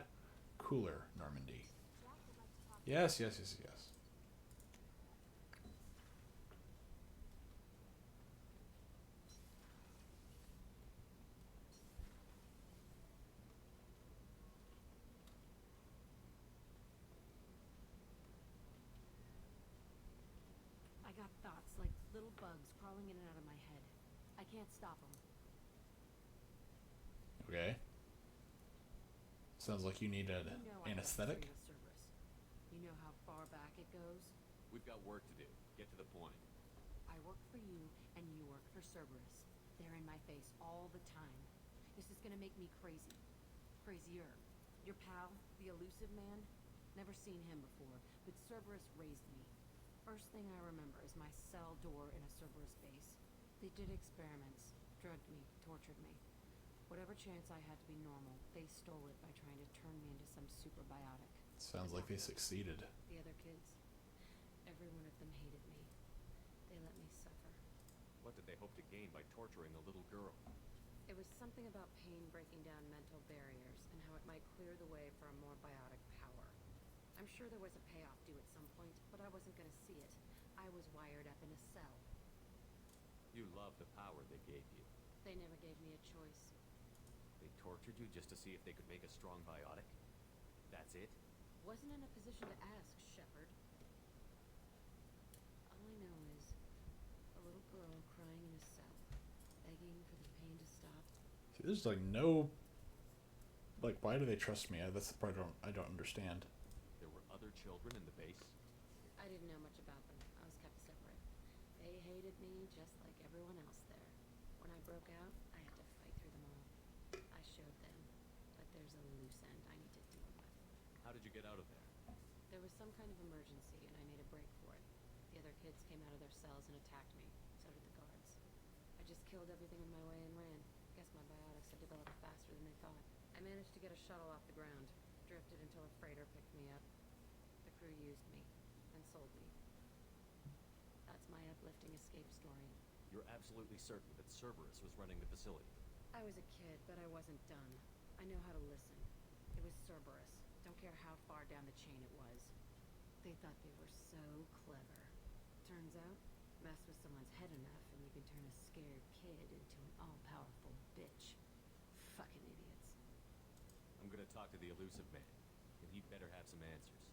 cooler Normandy.
Jack would like to talk to you.
Yes, yes, yes, yes.
I got thoughts like little bugs crawling in and out of my head. I can't stop them.
Okay. Sounds like you need an
You know I
anesthetic.
have history with Cerberus. You know how far back it goes?
We've got work to do. Get to the point.
I work for you, and you work for Cerberus. They're in my face all the time. This is gonna make me crazy. Crazier. Your pal, the elusive man? Never seen him before, but Cerberus raised me. First thing I remember is my cell door in a Cerberus base. They did experiments, drugged me, tortured me. Whatever chance I had to be normal, they stole it by trying to turn me into some superbiotic.
Sounds like they succeeded.
The other kids, every one of them hated me. They let me suffer.
What did they hope to gain by torturing a little girl?
It was something about pain breaking down mental barriers and how it might clear the way for a more biotic power. I'm sure there was a payoff due at some point, but I wasn't going to see it. I was wired up in a cell.
You love the power they gave you.
They never gave me a choice.
They tortured you just to see if they could make a strong biotic? That's it?
Wasn't in a position to ask, Shepard. All I know is a little girl crying in a cell, begging for the pain to stop.
See, there's like no... Like, why do they trust me? That's the part I don't understand.
There were other children in the base?
I didn't know much about them. I was kept separate. They hated me just like everyone else there. When I broke out, I had to fight through them all. I showed them, but there's a loose end I need to deal with.
How did you get out of there?
There was some kind of emergency, and I made a break for it. The other kids came out of their cells and attacked me. So did the guards. I just killed everything in my way and ran. Guess my biotics had developed faster than they thought. I managed to get a shuttle off the ground. Drifted until a freighter picked me up. The crew used me and sold me. That's my uplifting escape story.
You're absolutely certain that Cerberus was running the facility?
I was a kid, but I wasn't done. I know how to listen. It was Cerberus. Don't care how far down the chain it was. They thought they were so clever. Turns out, mess with someone's head enough and you can turn a scared kid into an all-powerful bitch. Fucking idiots.
I'm gonna talk to the elusive man, and he'd better have some answers.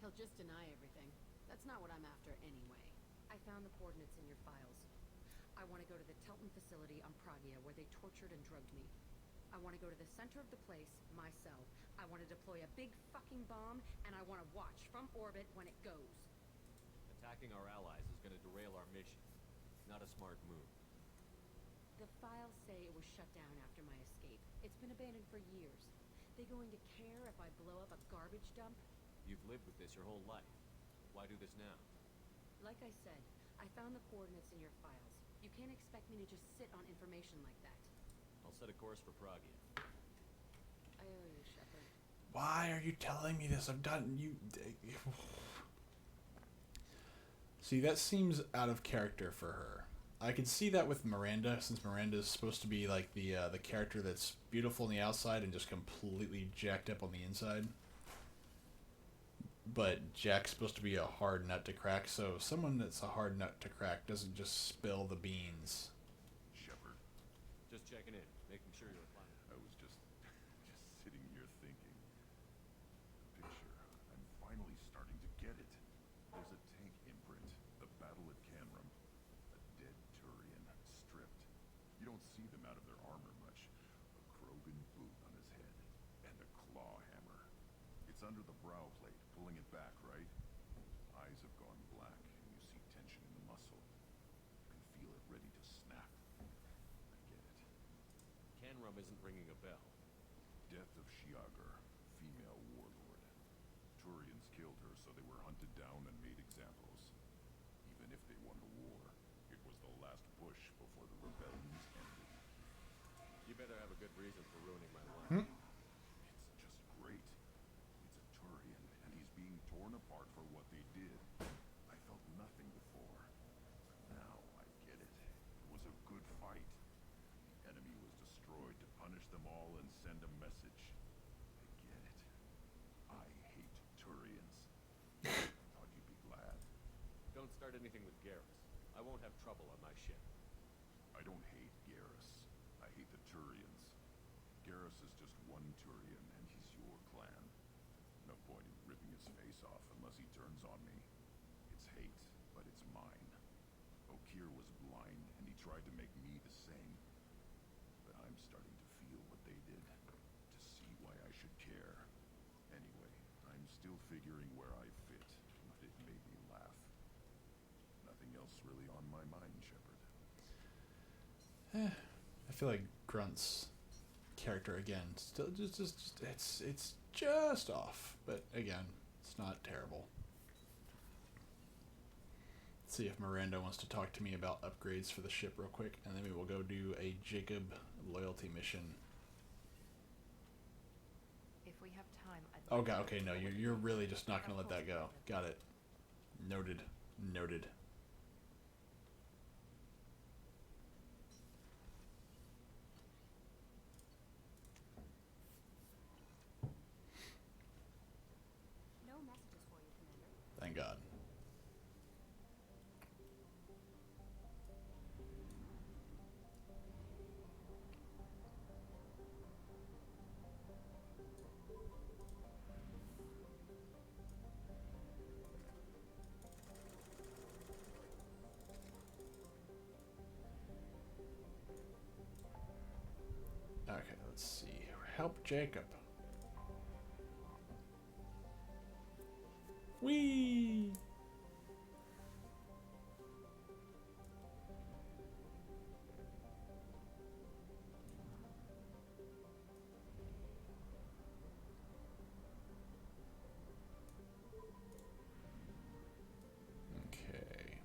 He'll just deny everything. That's not what I'm after anyway. I found the coordinates in your files. I want to go to the Telton facility on Pragia where they tortured and drugged me. I want to go to the center of the place, my cell. I want to deploy a big fucking bomb, and I want to watch from orbit when it goes.
Attacking our allies is gonna derail our mission. Not a smart move.
The files say it was shut down after my escape. It's been abandoned for years. They going to care if I blow up a garbage dump?
You've lived with this your whole life. Why do this now?
Like I said, I found the coordinates in your files. You can't expect me to just sit on information like that.
I'll set a course for Pragia.
I owe you, Shepard.
Why are you telling me this? I've done you. See, that seems out of character for her. I can see that with Miranda, since Miranda is supposed to be like the character that's beautiful on the outside and just completely jacked up on the inside. But Jack's supposed to be a hard nut to crack, so someone that's a hard nut to crack doesn't just spill the beans.
Shepard,
Just checking in, making sure you're fine.
I was just sitting here thinking. The picture, I'm finally starting to get it. There's a tank imprint, the battle at Canrum. A dead Turian, stripped. You don't see them out of their armor much. A crow under the brow plate, pulling it back, right? Eyes have gone black, and you see tension in the muscle. You can feel it ready to snap. I get it.
Canrum isn't ringing a bell.
Death of Shiagar, female warlord. Turians killed her, so they were hunted down and made examples. Even if they won the war, it was the last push before the rebellions ended.
You better have a good reason for ruining my life.
It's just great. It's a Turian, and he's being torn apart for what they did. I felt nothing before. Now I get it. It was a good fight. The enemy was destroyed to punish them all and send a message. I get it. I hate Turians. Thought you'd be glad.
Don't start anything with Garrus. I won't have trouble on my ship.
I don't hate Garrus. I hate the Turians. Garrus is just one Turian, and he's your clan. No point in ripping his face off unless he turns on me. It's hate, but it's mine. Okeer was blind, and he tried to make me the same. But I'm starting to feel what they did, to see why I should care. Anyway, I'm still figuring where I fit, but it made me laugh. Nothing else really on my mind, Shepard.
I feel like Grunt's character again still just it's just off, but again, it's not terrible. Let's see if Miranda wants to talk to me about upgrades for the ship real quick, and then we will go do a Jacob loyalty mission.
If we have time, I'd
Oh
like
god,
to
okay, no, you're really just not gonna let that go. Got it. Noted. Noted.
No messages for you, Commander.
Thank God. Okay, let's see. Help Jacob. Whee! Okay.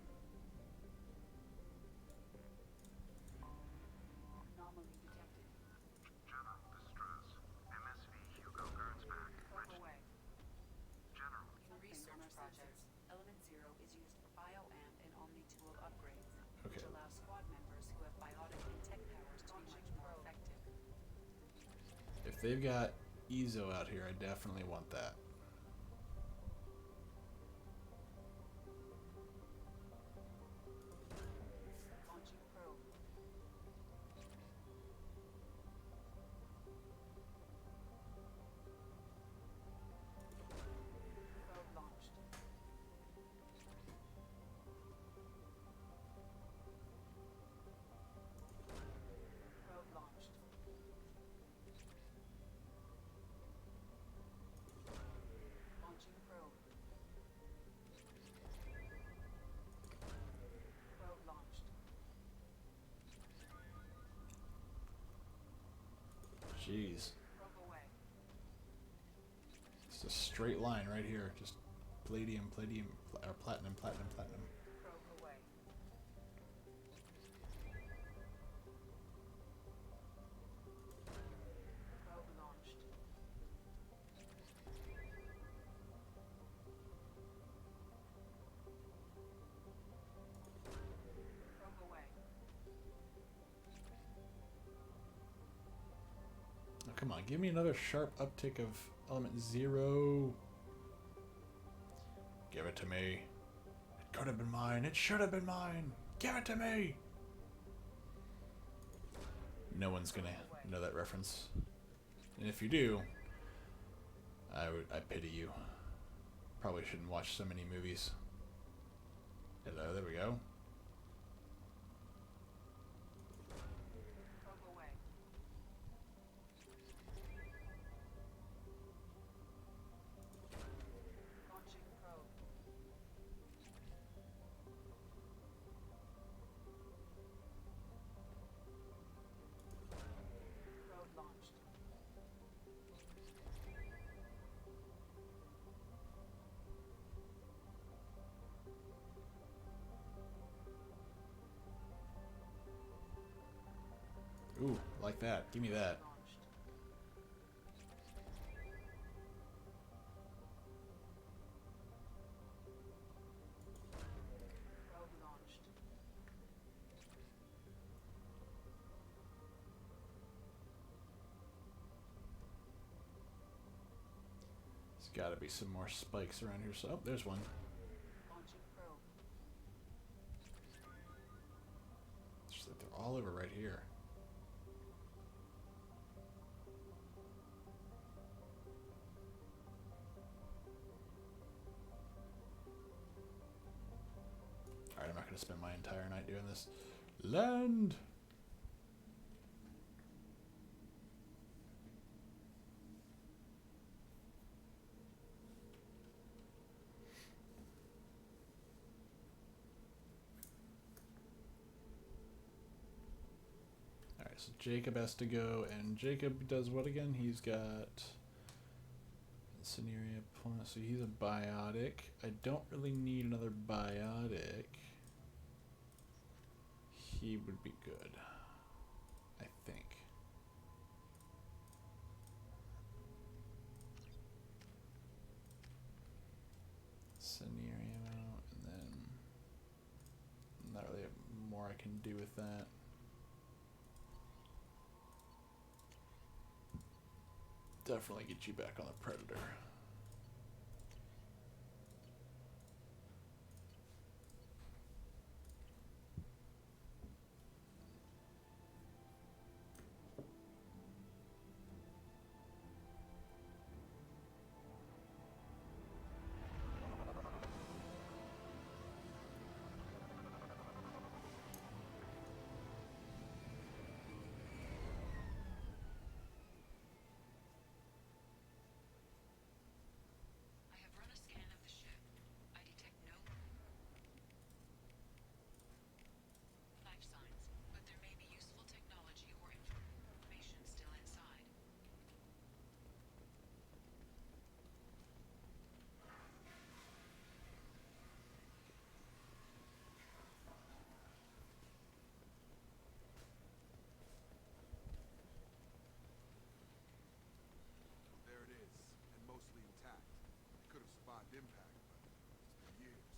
Anomaly detected. General distress. MSV Hugo Gurns back. Probe away. General. In research projects, Element Zero is used for bioamp and omni-tool upgrades, which
Okay.
allow squad members who have biotic and tech powers to be much more effective.
If they've got Ezo out here, I definitely want that.
Launching probe. Probe launched. Probe launched. Launching probe. Probe launched.
Jeez.
Probe away.
It's a straight line right here. Just palladium, palladium, or platinum, platinum, platinum.
Probe away. Probe launched. Probe away.
Oh, come on, give me another sharp uptick of element 0. Give it to me. It could have been mine. It should have been mine. Give it to me. No one's gonna know that reference. And if you do, I pity you. Probably shouldn't watch so many movies. Hello, there we go.
Probe away.
Ooh, like that. Give me that.
Probe launched.
There's got to be some more spikes around here. So, oh, there's one.
Launching probe.
Just like they're all over right here. Alright, I'm not going to spend my entire night doing this. Land! Alright, so Jacob has to go, and Jacob does what again? He's got Scenario Plus, so he's a biotic. I don't really need another biotic. He would be good, I think. Scenario, and then not really more I can do with that. Definitely get you back on the Predator.
I have run a scan of the ship. I detect no life signs, but there may be useful technology or information still inside.
There it is, and mostly intact. It could have survived impact, but it's been years.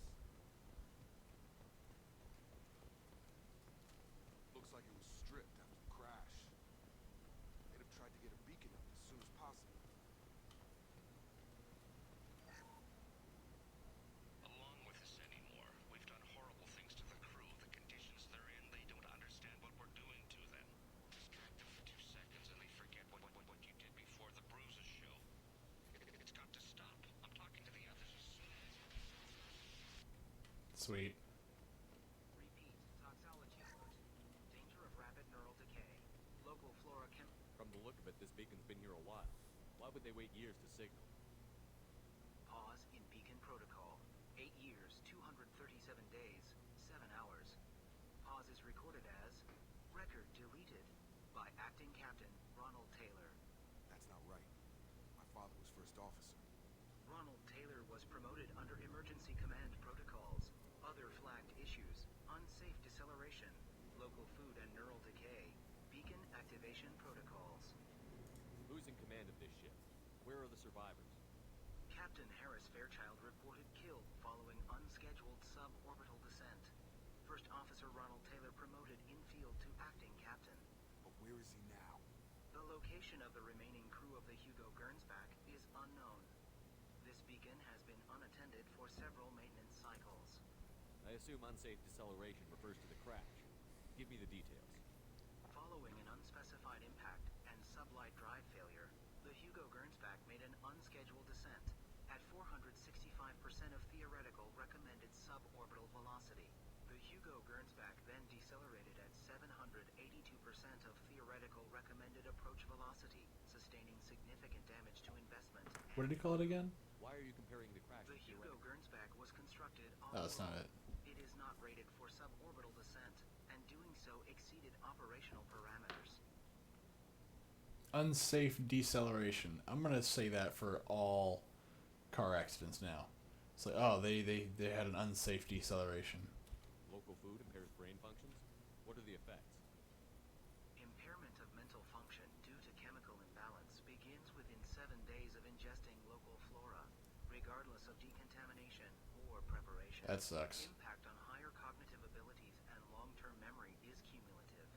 Looks like it was stripped after the crash. They'd have tried to get a beacon up as soon as possible.
Along with us anymore. We've done horrible things to the crew. The conditions they're in, they don't understand what we're doing to them. Distract them for 2 seconds and they forget what you did before the bruises show. It's got to stop. I'm talking to the others as soon as...
Sweet.
Repeat. Toxology alert. Danger of rapid neural decay. Local flora chem...
From the look of it, this beacon's been here a while. Why would they wait years to signal?
Pause in beacon protocol. 8 years, 237 days, 7 hours. Pause is recorded as... Record deleted by Acting Captain Ronald Taylor.
That's not right. My father was first officer.
Ronald Taylor was promoted under emergency command protocols. Other flagged issues. Unsafe deceleration. Local food and neural decay. Beacon activation protocols.
Who's in command of this ship? Where are the survivors?
Captain Harris Fairchild reported killed following unscheduled suborbital descent. First Officer Ronald Taylor promoted infield to acting captain.
But where is he now?
The location of the remaining crew of the Hugo Gernsback is unknown. This beacon has been unattended for several maintenance cycles.
I assume unsafe deceleration refers to the crash. Give me the details.
Following an unspecified impact and sublight drive failure, the Hugo Gernsback made an unscheduled descent at 465% of theoretical recommended suborbital velocity. The Hugo Gernsback then decelerated at 782% of theoretical recommended approach velocity, sustaining significant damage to investment.
What did he call it again?
Why are you comparing the crash
The
to
Hugo
theoretical?
Gernsback was constructed on
Oh, that's not it.
It is not rated for suborbital descent, and doing so exceeded operational parameters.
Unsafe deceleration. I'm gonna say that for all car accidents now. It's like, oh, they had an unsafe deceleration.
Local food impairs brain functions? What are the effects?
Impairment
That sucks.
Impact on higher cognitive abilities and long-term memory is cumulative,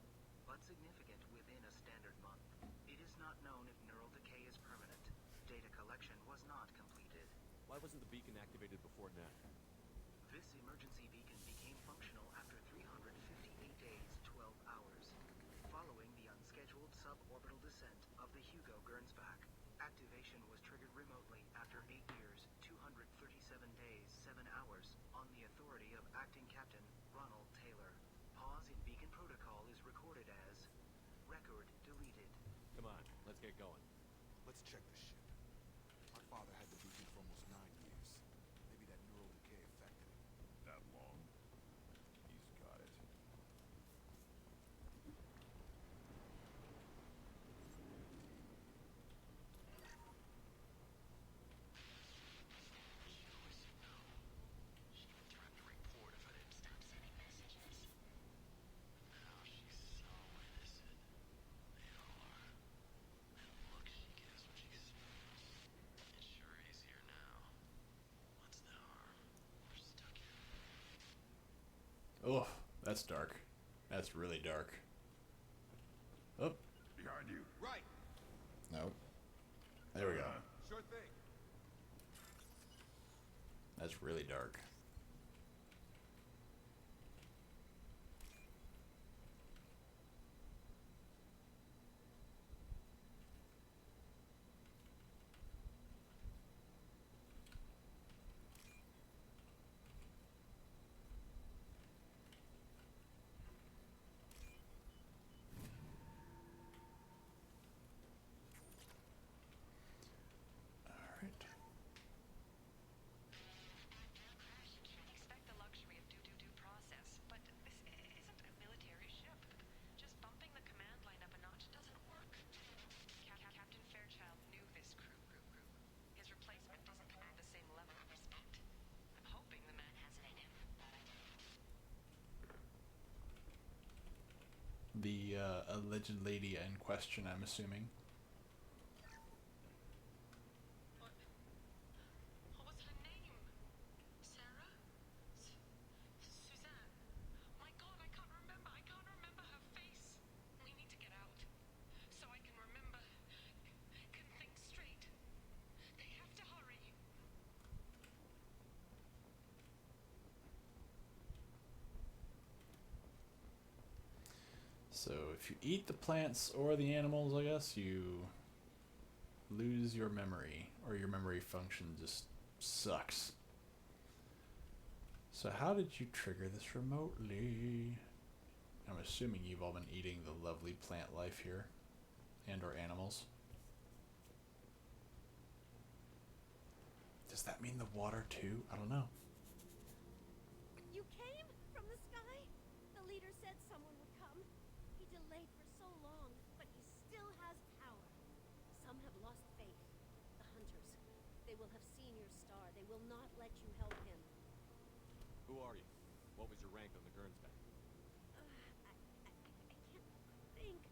but significant within a standard month. It is not known if neural decay is permanent. Data collection was not completed.
Why wasn't the beacon activated before now?
This emergency beacon became functional after 358 days, 12 hours, following the unscheduled suborbital descent of the Hugo Gernsback. Activation was triggered remotely after 8 years, 237 days, 7 hours, on the authority of Acting Captain Ronald Taylor. Pause in beacon protocol is recorded as record deleted.
Come on, let's get going.
Let's check the ship. My father had the beacon for almost 9 years. Maybe that neural decay affected it.
That long? He's got it.
She even threatened to report if I didn't stop sending messages. Now she's so innocent. They all are. That look she gives when she smiles. It's sure easier now. What's the harm? We're stuck here.
Oh, that's dark. That's really dark. Oh,
Behind you.
Right.
no. There we go.
Sure thing.
That's really dark.
Expect the luxury of due process, but this isn't a military ship. Just bumping the command line up a notch doesn't work. Captain Fairchild knew this crew. His replacement doesn't command the same level of respect. I'm hoping the man has it in him.
The alleged lady in question, I'm assuming.
What was her name? Sarah? Suzanne? My God, I can't remember. I can't remember her face. We need to get out. So I can remember. Can think straight. They have to hurry.
So if you eat the plants or the animals, I guess, you lose your memory, or your memory function just sucks. So how did you trigger this remotely? I'm assuming you've all been eating the lovely plant life here, and or animals. Does that mean the water too? I don't know.
You came from the sky? The leader said someone would come. He delayed for so long, but he still has power. Some have lost faith. The hunters. They will have seen your star. They will not let you help him.
Who are you? What was your rank on the Gernsback?
I can't think.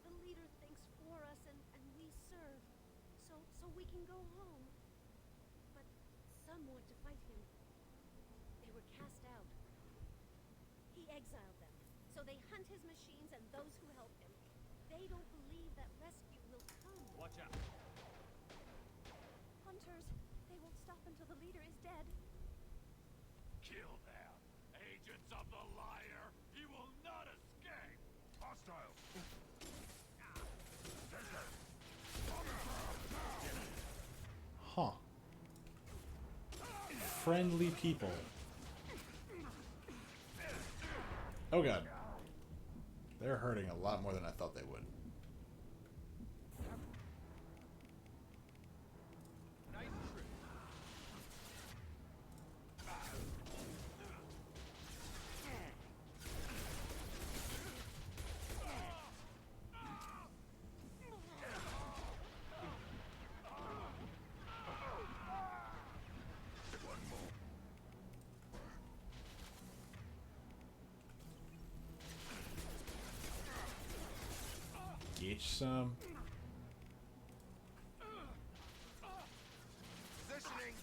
The leader thinks for us, and we serve. So we can go home. But some want to fight him. They were cast out. He exiled them. So they hunt his machines and those who help him. They don't believe that rescue will come.
Watch out!
Hunters, they won't stop until the leader is dead.
Kill them! Agents of the liar! He will not escape! Hostiles!
Huh. Friendly people. Oh god. They're hurting a lot more than I thought they would.
Nice trick.
Get some.
Positioning.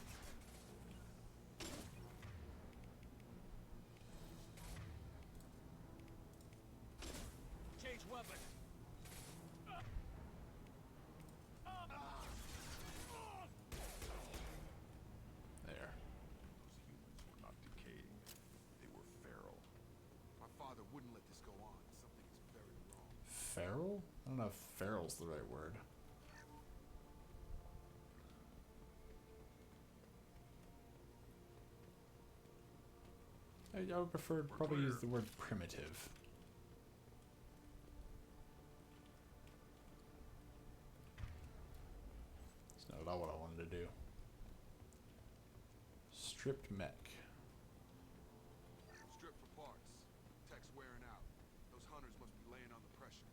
feral? I don't know if feral's the right word. I would prefer probably use the word primitive. It's not at all what I wanted to do. Stripped mech.
Strip for parts. Tech's wearing out. Those hunters must be laying under pressure.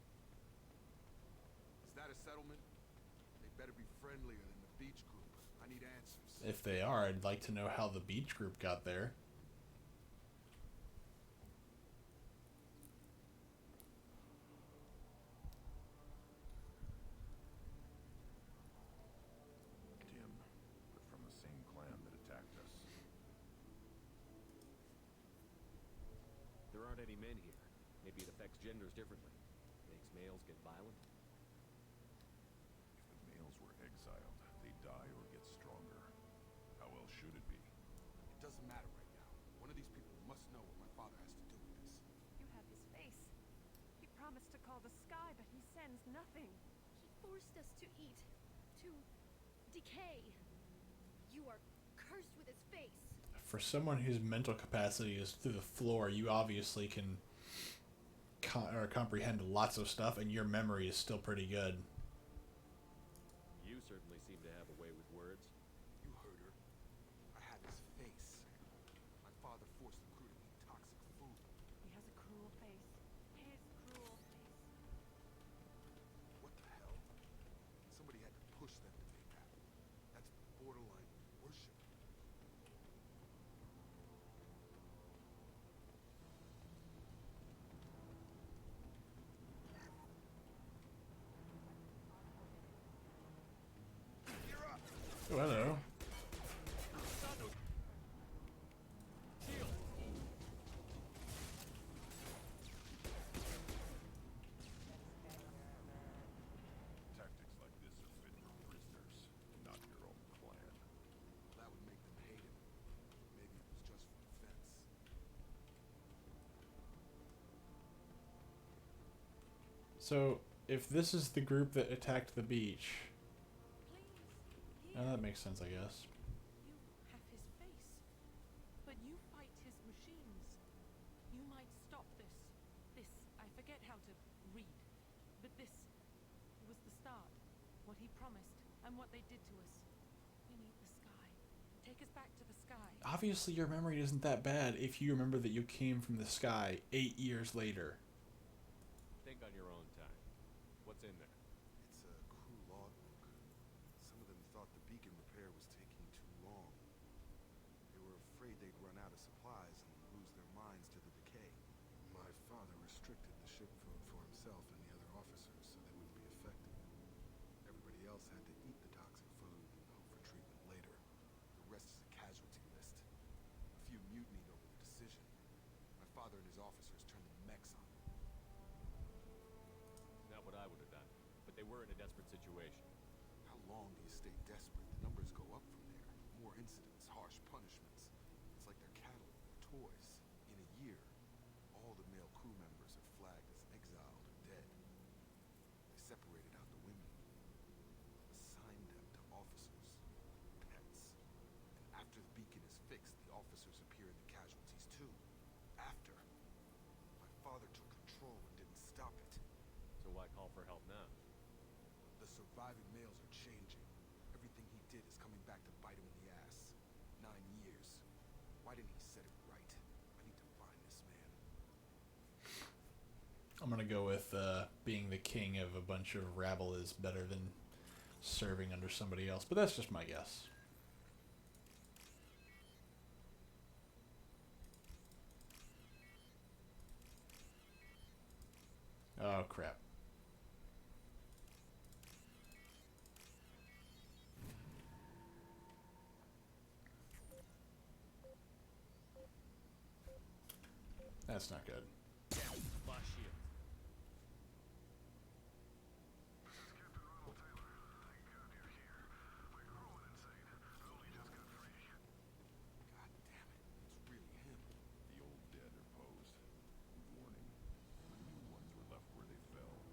Is that a settlement? They better be friendlier than the beach group. I need answers.
If they are, I'd like to know how the beach group got there.
Dim, but from the same clan that attacked us.
There aren't any men here. Maybe it affects genders differently. Makes males get violent.
If the males were exiled, they die or get stronger. How else should it be?
It doesn't matter right now. One of these people must know what my father has to do with this.
You have his face. He promised to call the sky, but he sends nothing.
He forced us to eat, to decay. You are cursed with his face.
For someone whose mental capacity is through the floor, you obviously can comprehend lots of stuff, and your memory is still pretty good.
You certainly seem to have a way with words.
You heard her. I had his face. My father forced the crew to eat toxic food.
He has a cruel face. His cruel face.
What the hell? Somebody had to push them to make that. That's borderline worship.
Oh, hello.
Tactics like this are fit for prisoners, not your own clan.
That would make them hate him. Maybe it was just for defense.
So, if this is the group that attacked the beach, that makes sense, I guess.
You have his face, but you fight his machines. You might stop this. I forget how to read, but this was the start. What he promised, and what they did to us. We need the sky. Take us back to the sky.
Obviously, your memory isn't that bad if you remember that you came from the sky 8 years later.
Think on your own time. What's in there?
It's a crew logbook. Some of them thought the beacon repair was taking too long. They were afraid they'd run out of supplies and lose their minds to the decay. My father restricted the ship food for himself and the other officers so they wouldn't be affected. Everybody else had to eat the toxic food and hope for treatment later. The rest is a casualty list. A few mutinied over the decision. My father and his officers turned the mechs on them.
Not what I would have done, but they were in a desperate situation.
How long do you stay desperate? The numbers go up from there. More incidents, harsh punishments. It's like they're cattle or toys. In a year, all the male crew members are flagged as exiled or dead. They separated out the women, assigned them to officers, pets. And after the beacon is fixed, the officers appear in the casualties too. After. My father took control and didn't stop it.
So why call for help now?
The surviving males are changing. Everything he did is coming back to bite him in the ass. 9 years. Why didn't he set it right? I need to find this man.
I'm gonna go with being the king of a bunch of rabble is better than serving under somebody else, but that's just my guess. Oh, crap. That's not good.
Boss shield.
God damn it. It's really him.
The old dead are posed. Warning, the new ones were left where they fell.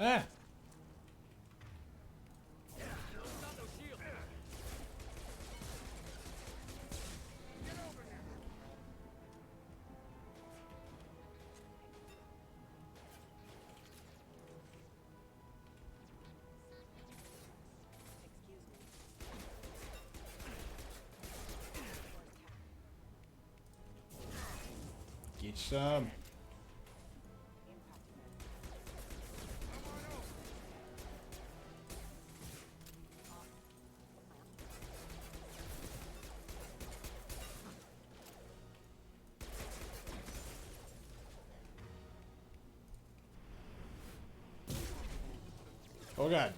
Ah! Get some. Oh god.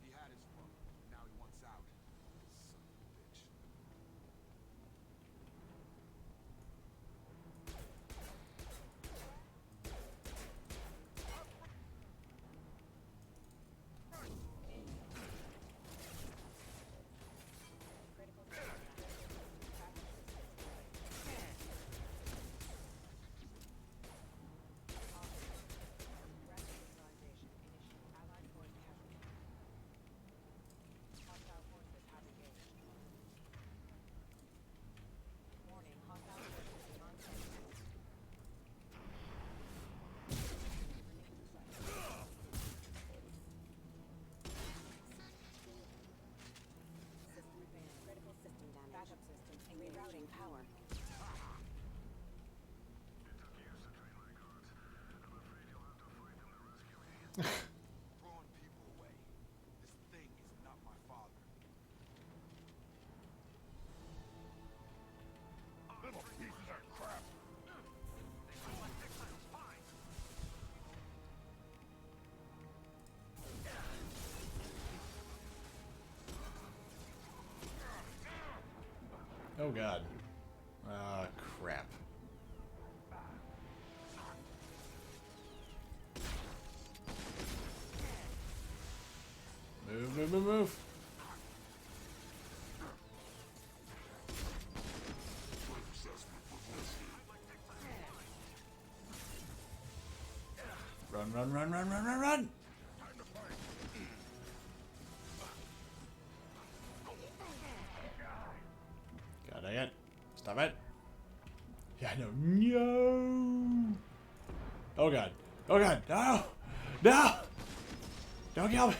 He had his fun. Now he wants out. Son of a bitch.
Rerouting power.
Throwing people away. This thing is not my father.
Little pieces of crap.
Oh god. Ah, crap. Move, move, move, move. Run, run, run, run, run, run, run! God dang it. Stop it. Yeah, I know. No! Oh god. Oh god. No! No! Don't kill me!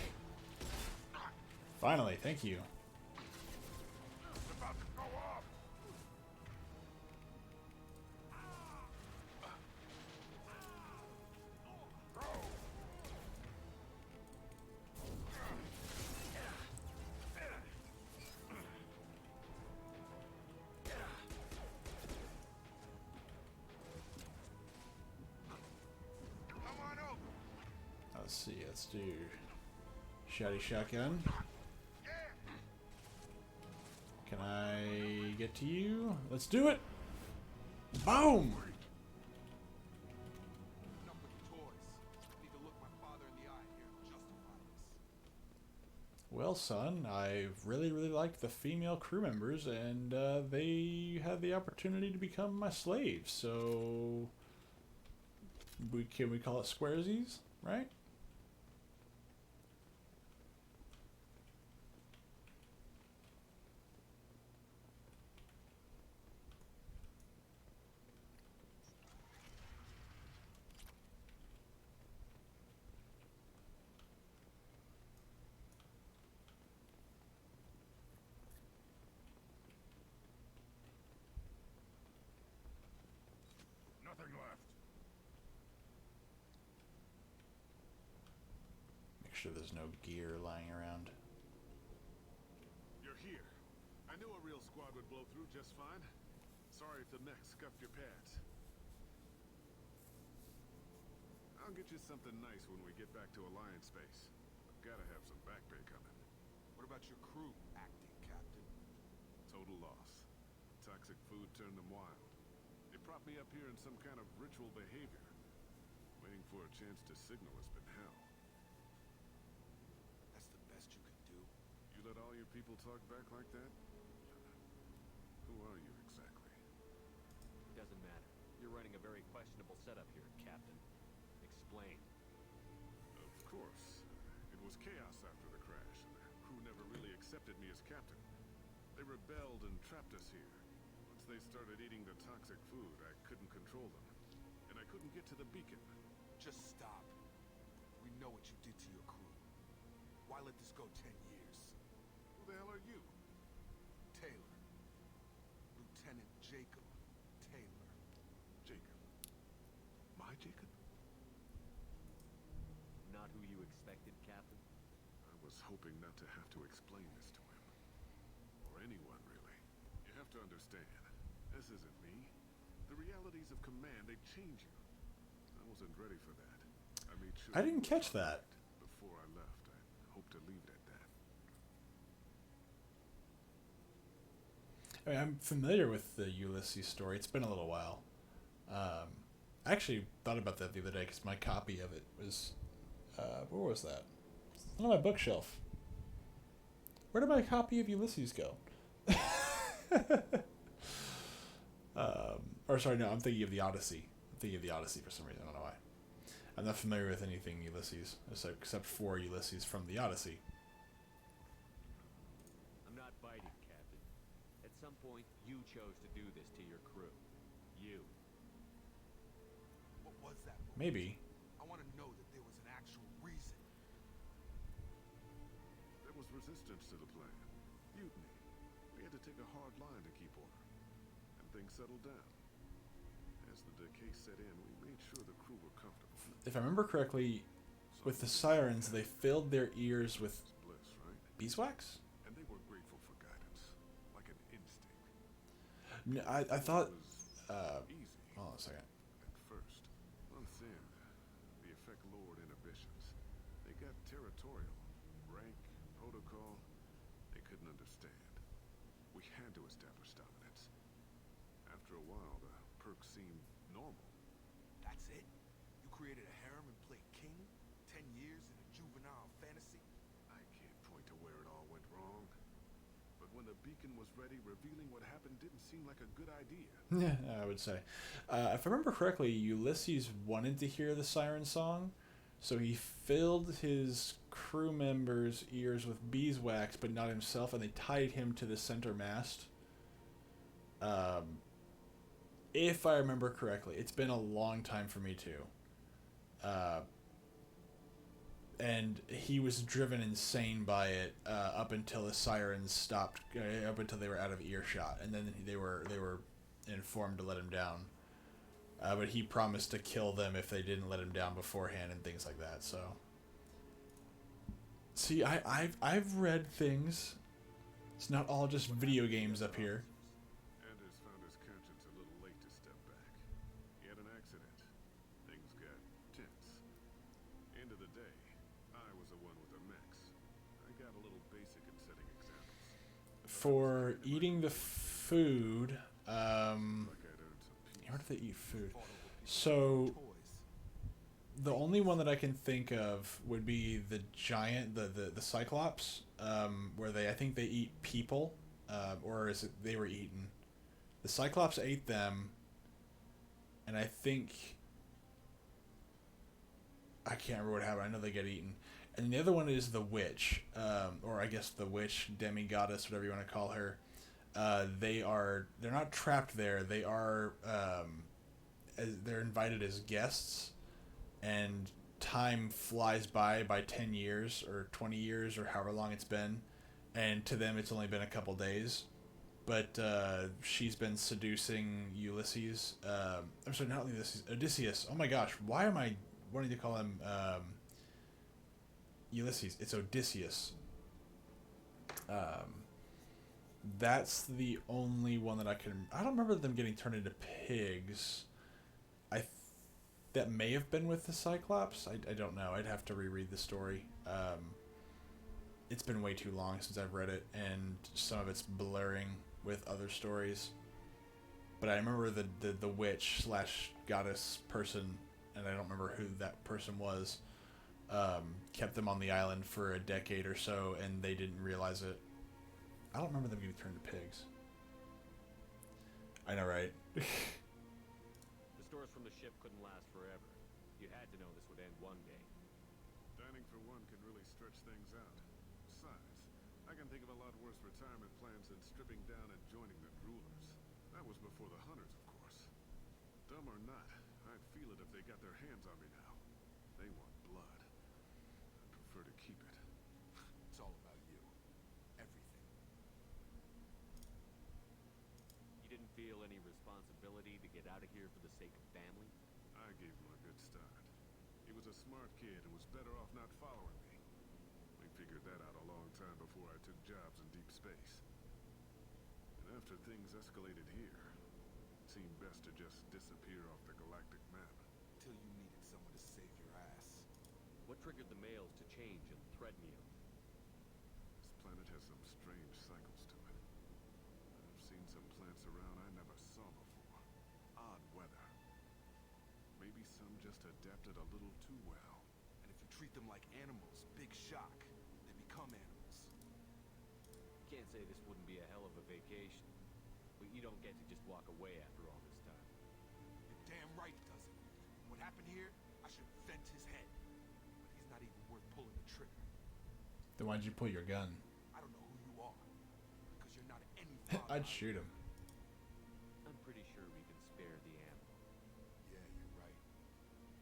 Finally, thank you. Let's see, let's do shotty shotgun. Can I get to you? Let's do it! Boom!
Enough with the toys. Need to look my father in the eye here and justify this.
Well, son, I really liked the female crew members, and they had the opportunity to become my slaves, so can we call it squaresies, right?
Nothing left.
Make sure there's no gear lying around.
You're here. I knew a real squad would blow through just fine. Sorry if the mech scuffed your pads. I'll get you something nice when we get back to Alliance space. Gotta have some back pay coming. What about your crew, acting captain? Total loss. Talk toxic food turned them wild. They propped me up here in some kind of ritual behavior. Waiting for a chance to signal has been hell.
That's the best you can do?
You let all your people talk back like that? Who are you exactly?
Doesn't matter. You're running a very questionable setup here, Captain. Explain.
Of course. It was chaos after the crash, and the crew never really accepted me as captain. They rebelled and trapped us here. Once they started eating the toxic food, I couldn't control them. And I couldn't get to the beacon.
Just stop. We know what you did to your crew. Why let this go 10 years?
Who the hell are you?
Taylor. Lieutenant Jacob Taylor.
Jacob. My Jacob?
Not who you expected, Captain?
I was hoping not to have to explain this to him. Or anyone, really. You have to understand, this isn't me. The realities of command, they change you. I wasn't ready for that. I made sure...
I didn't catch that.
Before I left, I hoped to leave it at that.
I mean, I'm familiar with the Ulysses story. It's been a little while. I actually thought about that the other day because my copy of it was... where was that? It's on my bookshelf. Where did my copy of Ulysses go? Or sorry, no, I'm thinking of the Odyssey. I'm thinking of the Odyssey for some reason. I don't know why. I'm not familiar with anything Ulysses, except for Ulysses from the Odyssey.
I'm not biting, Captain. At some point, you chose to do this to your crew. You.
What was that?
Maybe.
I want to know that there was an actual reason.
There was resistance to the plan. Mutiny. We had to take a hard line to keep order. And things settled down. As the decay set in, we made sure the crew were comfortable.
If I remember correctly, with the sirens, they filled their ears with
Bliss, right?
beeswax?
And they were grateful for guidance. Like an instinct.
No, I thought...
It was easy.
Hold on a second.
At first. Months in, the effect lowered inhibitions. They got territorial. Rank, protocol, they couldn't understand. We had to establish dominance. After a while, the perks seemed normal.
That's it? You created a harem and played king? 10 years in a juvenile fantasy?
I can't point to where it all went wrong. But when the beacon was ready, revealing what happened didn't seem like a good idea.
Yeah, I would say. If I remember correctly, Ulysses wanted to hear the siren song, so he filled his crew members' ears with beeswax, but not himself, and they tied him to the center mast. If I remember correctly. It's been a long time for me, too. And he was driven insane by it up until the sirens stopped, up until they were out of earshot, and then they were informed to let him down. But he promised to kill them if they didn't let him down beforehand and things like that. So, see, I've read things. It's not all just video games up here.
Anders found his conscience a little late to step back. He had an accident. Things got tense. End of the day, I was the one with the mechs. I got a little basic in setting examples.
For eating the food,
Like I'd earned some peace.
how do they eat food? So, the only one that I can think of would be the giant, the Cyclops, where I think they eat people, or is it they were eaten? The Cyclops ate them, and I think, I can't remember what happened. I know they get eaten. And the other one is the witch, or I guess the witch, demigoddess, whatever you want to call her. They're not trapped there. They are, they're invited as guests, and time flies by 10 years or 20 years or however long it's been, and to them it's only been a couple days. But she's been seducing Ulysses. I'm sorry, not Ulysses, Odysseus. Oh my gosh, why am I wanting to call him Ulysses? It's Odysseus. That's the only one that I don't remember them getting turned into pigs. That may have been with the Cyclops. I don't know. I'd have to reread the story. It's been way too long since I've read it, and some of it's blurring with other stories. but I remember the witch slash goddess person, and I don't remember who that person was. Kept them on the island for a decade or so, and they didn't realize it. I don't remember them getting turned to pigs. I know, right?
The stores from the ship couldn't last forever. You had to know this would end one day.
Dining for one can really stretch things out. Besides, I can think of a lot worse retirement plans than stripping down and joining the rulers. That was before the hunters, of course. Dumb or not, I'd feel it if they got their hands on me now. They want blood. I'd prefer to keep it.
It's all about you. Everything.
You didn't feel any responsibility to get out of here for the sake of family?
I gave him a good start. He was a smart kid and was better off not following me. We figured that out a long time before I took jobs in deep space. And after things escalated here, it seemed best to just disappear off the galactic map.
Till you needed someone to save your ass.
What triggered the males to change and threaten you?
This planet has some strange cycles to it. I've seen some plants around I never saw before. Odd weather. Maybe some just adapted a little too well.
And if you treat them like animals, big shock. They become animals.
You can't say this wouldn't be a hell of a vacation. But you don't get to just walk away after all this time.
You're damn right it doesn't. And what happened here, I should have bent his head. But he's not even worth pulling the trigger.
Then why'd you pull your gun?
I don't know who you are. Because you're not any father.
I'd shoot him.
I'm pretty sure we can spare the animal.
Yeah, you're right.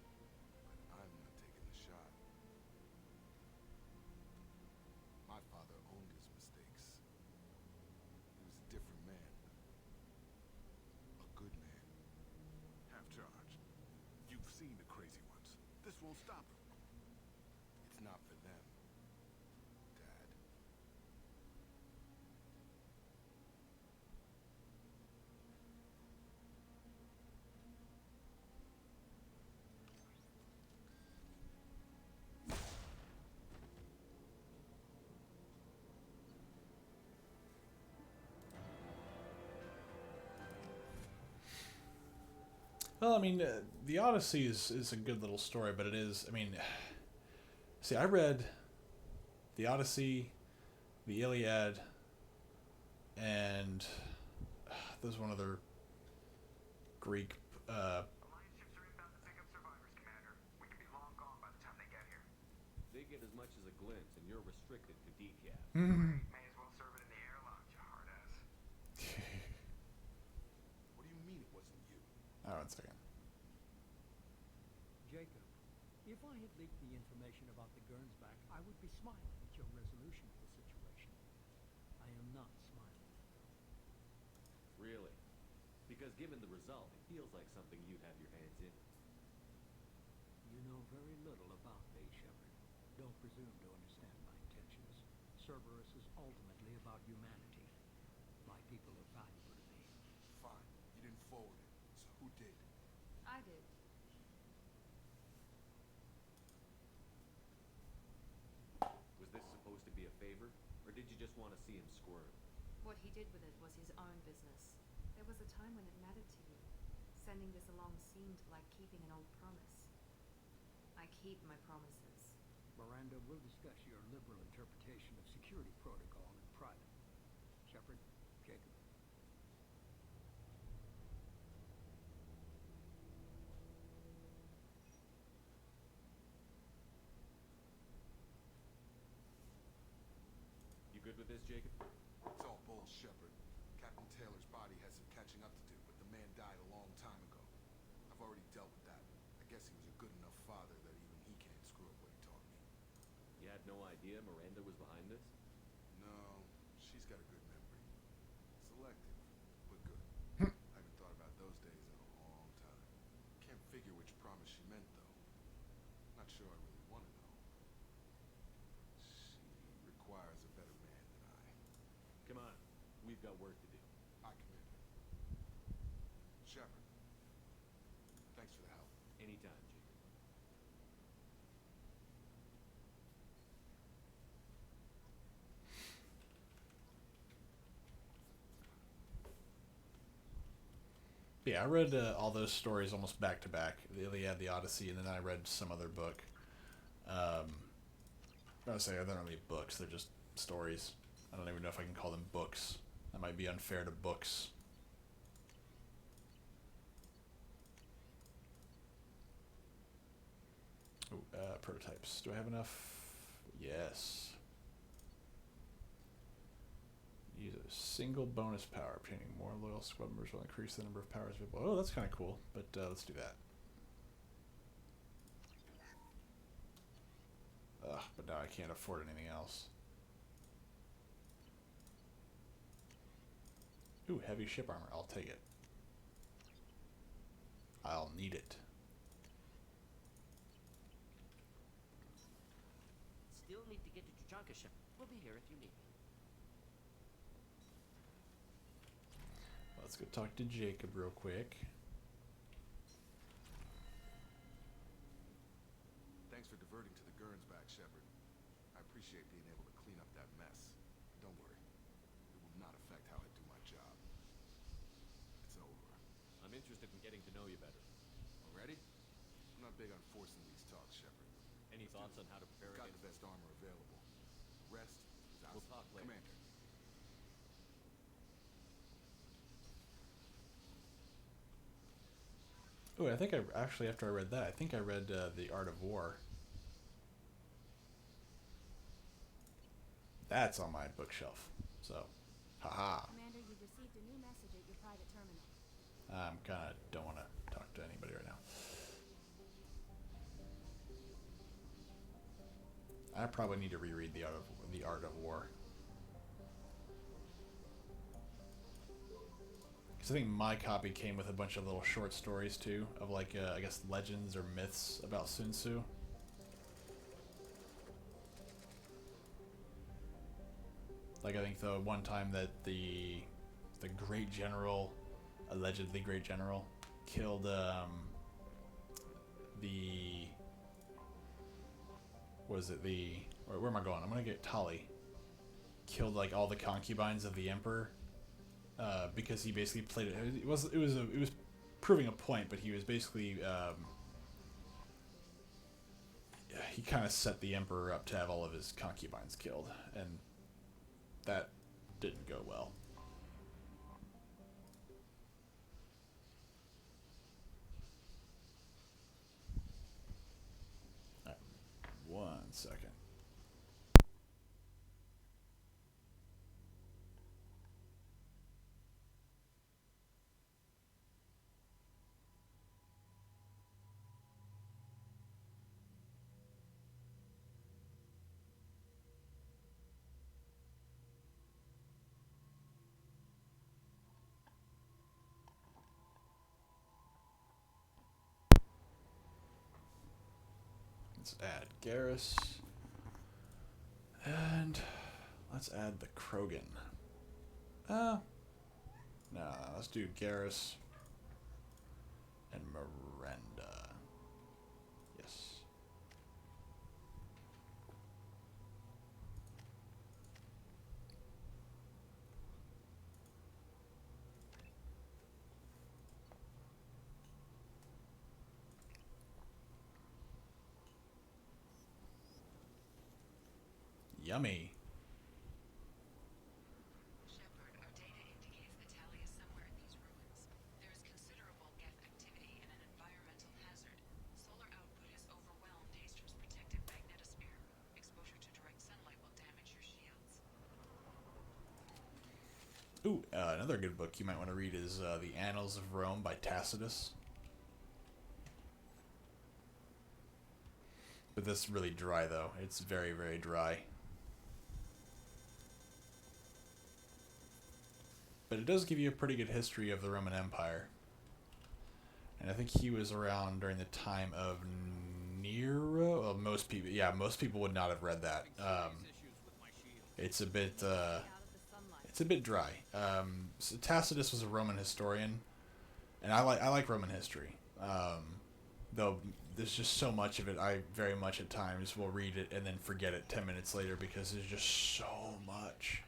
But I'm not taking the shot. My father owned his mistakes. He was a different man. A good man.
Half charge. You've seen the crazy ones. This won't stop them.
It's not for them, Dad.
Well, I mean, the Odyssey is a good little story, but it is. I mean, see, I read the Odyssey, the Iliad, and there's one other Greek.
Alliance ships are inbound to pick up survivors, Commander. We could be long gone by the time they get here.
They get as much as a glimpse, and you're restricted to decaf.
May as well serve it in the air lounge, you hard ass.
What do you mean it wasn't you?
Oh, 1 second.
Jacob, if I had leaked the information about the Gernsback, I would be smiling at your resolution of the situation. I am not smiling.
Really? Because given the result, it feels like something you'd have your hands in.
You know very little about me, Shepard. Don't presume to understand my intentions. Cerberus is ultimately about humanity. My people are valuable to me.
Fine. You didn't forward it. So who did?
I did.
Was this supposed to be a favor? Or did you just want to see him squirm?
What he did with it was his own business. There was a time when it mattered to you. Sending this along seemed like keeping an old promise. I keep my promises.
Miranda, we'll discuss your liberal interpretation of security protocol in private. Shepard, Jacob.
You good with this, Jacob?
It's all bull, Shepard. Captain Taylor's body has some catching up to do, but the man died a long time ago. I've already dealt with that. I guess he was a good enough father that even he can't screw up what he taught me.
You had no idea Miranda was behind this?
No, she's got a good memory. Selective, but good. I haven't thought about those days in a long time. Can't figure which promise she meant, though. Not sure I really want to know. She requires a better man than I.
Come on. We've got work to do.
Aye, Commander. Shepard. Thanks for the help.
Anytime, Jacob.
Yeah, I read all those stories almost back to back. The Iliad, the Odyssey, and then I read some other book. I would say they're not really books; they're just stories. I don't even know if I can call them books. That might be unfair to books. Ooh, prototypes. Do I have enough? Yes. Use a single bonus power. Obtaining more loyal squad members will increase the number of powers available. Oh, that's kind of cool, but let's do that. Ugh, but now I can't afford anything else. Ooh, heavy ship armor. I'll take it. I'll need it.
Still need to get to Tuchanka ship. We'll be here if you need me.
Let's go talk to Jacob real quick.
Thanks for diverting to the Gernsback, Shepard. I appreciate being able to clean up that mess. Don't worry. It will not affect how I do my job. It's over.
I'm interested in getting to know you better.
Already? I'm not big on forcing these talks, Shepard.
Any thoughts on how to prepare
Got
against
the best armor available. The rest is out.
We'll talk later.
Commander.
Oh, I think I actually, after I read that, I think I read The Art of War. That's on my bookshelf. So, haha.
Commander, you've received a new message at your private terminal.
I'm kind of don't want to talk to anybody right now. I probably need to reread The Art of War. Because I think my copy came with a bunch of little short stories too, of like, I guess, legends or myths about Sun Tzu. Like, I think the one time that the great general, allegedly great general, killed where am I going? I'm gonna get Tali. Killed like all the concubines of the emperor. Because he basically played it. It was proving a point, but he was basically he kind of set the emperor up to have all of his concubines killed, and that didn't go well. All right, 1 second. Let's add Garrus. And let's add the Krogan. Nah, let's do Garrus and Miranda. Yes. Yummy.
Shepard, our data indicates the tally is somewhere in these ruins. There is considerable Geth activity and an environmental hazard. Solar output has overwhelmed Hastrom's protective magnetosphere. Exposure to direct sunlight will damage your shields.
Ooh, another good book you might want to read is The Annals of Rome by Tacitus. But this is really dry, though. It's very, very dry. But it does give you a pretty good history of the Roman Empire. And I think he was around during the time of Nero. Well, most people would not have read that. It's a bit dry. So Tacitus was a Roman historian, and I like Roman history. Though there's just so much of it, I very much at times will read it and then forget it 10 minutes later because there's just so much.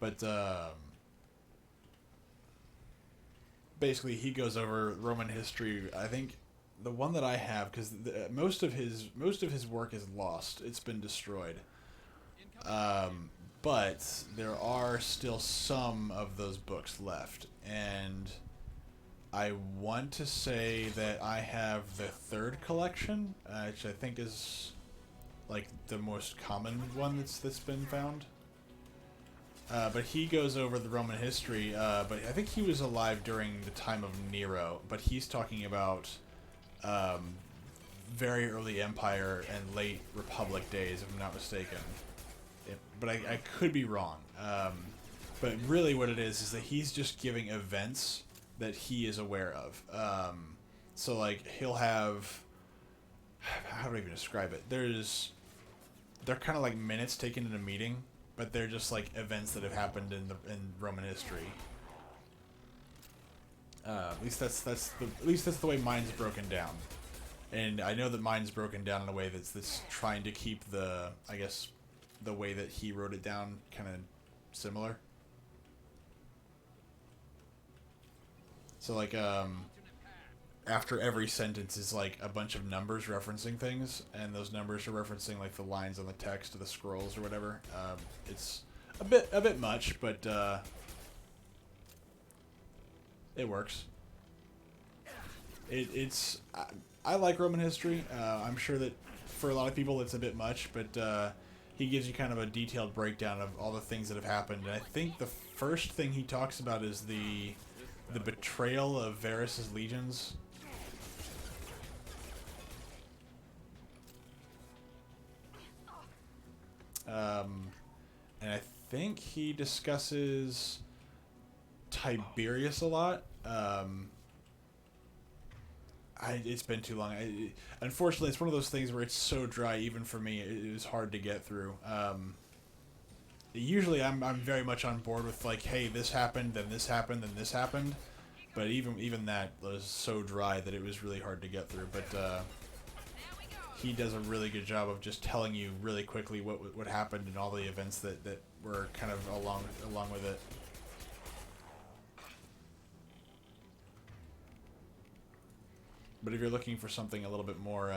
But basically, he goes over Roman history. I think the one that I have, because most of his work is lost. It's been destroyed. But there are still some of those books left, and I want to say that I have the third collection, which I think is like the most common one that's been found. But he goes over the Roman history, but I think he was alive during the time of Nero, but he's talking about very early Empire and late Republic days, if I'm not mistaken. But I could be wrong. But really what it is that he's just giving events that he is aware of. So, like, he'll have... How do I even describe it? They're kind of like minutes taken in a meeting, but they're just like events that have happened in Roman history. At least that's the way mine's broken down. And I know that mine's broken down in a way that's trying to keep the, I guess, the way that he wrote it down kind of similar. So, like, after every sentence is like a bunch of numbers referencing things, and those numbers are referencing like the lines on the text of the scrolls or whatever. It's a bit much, but it works. I like Roman history. I'm sure that for a lot of people it's a bit much, but he gives you kind of a detailed breakdown of all the things that have happened. And I think the first thing he talks about is the betrayal of Varus's legions. And I think he discusses Tiberius a lot. It's been too long. Unfortunately, it's one of those things where it's so dry, even for me, it was hard to get through. Usually, I'm very much on board with like, hey, this happened, then this happened, then this happened. But even that was so dry that it was really hard to get through. But he does a really good job of just telling you really quickly what happened and all the events that were kind of along with it. But if you're looking for something a little bit more,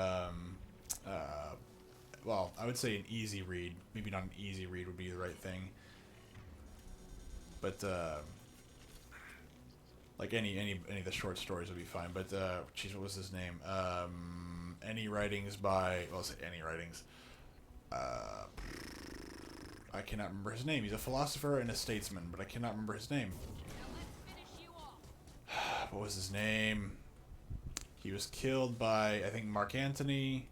well, I would say an easy read. Maybe not an easy read would be the right thing. But like any of the short stories would be fine. But geez, what was his name? Any writings by? Well, I'll say any writings. I cannot remember his name. He's a philosopher and a statesman, but I cannot remember his name. What was his name? He was killed by, I think, Mark Antony.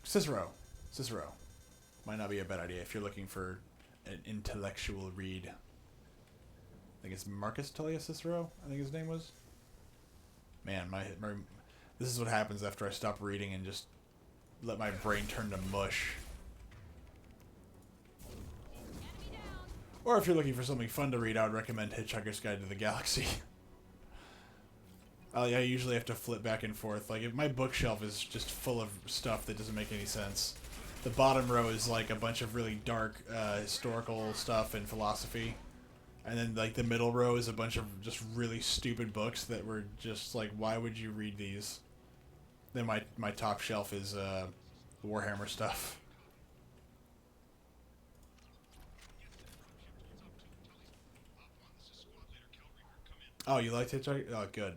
Cicero. Cicero. Might not be a bad idea if you're looking for an intellectual read. I think it's Marcus Tullius Cicero, I think his name was. Man, my this is what happens after I stop reading and just let my brain turn to mush. Or if you're looking for something fun to read, I would recommend Hitchhiker's Guide to the Galaxy. I usually have to flip back and forth. Like, if my bookshelf is just full of stuff that doesn't make any sense. The bottom row is like a bunch of really dark historical stuff and philosophy. And then, like, the middle row is a bunch of just really stupid books that were just like, why would you read these? Then my top shelf is Warhammer stuff. Oh, you liked Hitchhiker? Oh, good.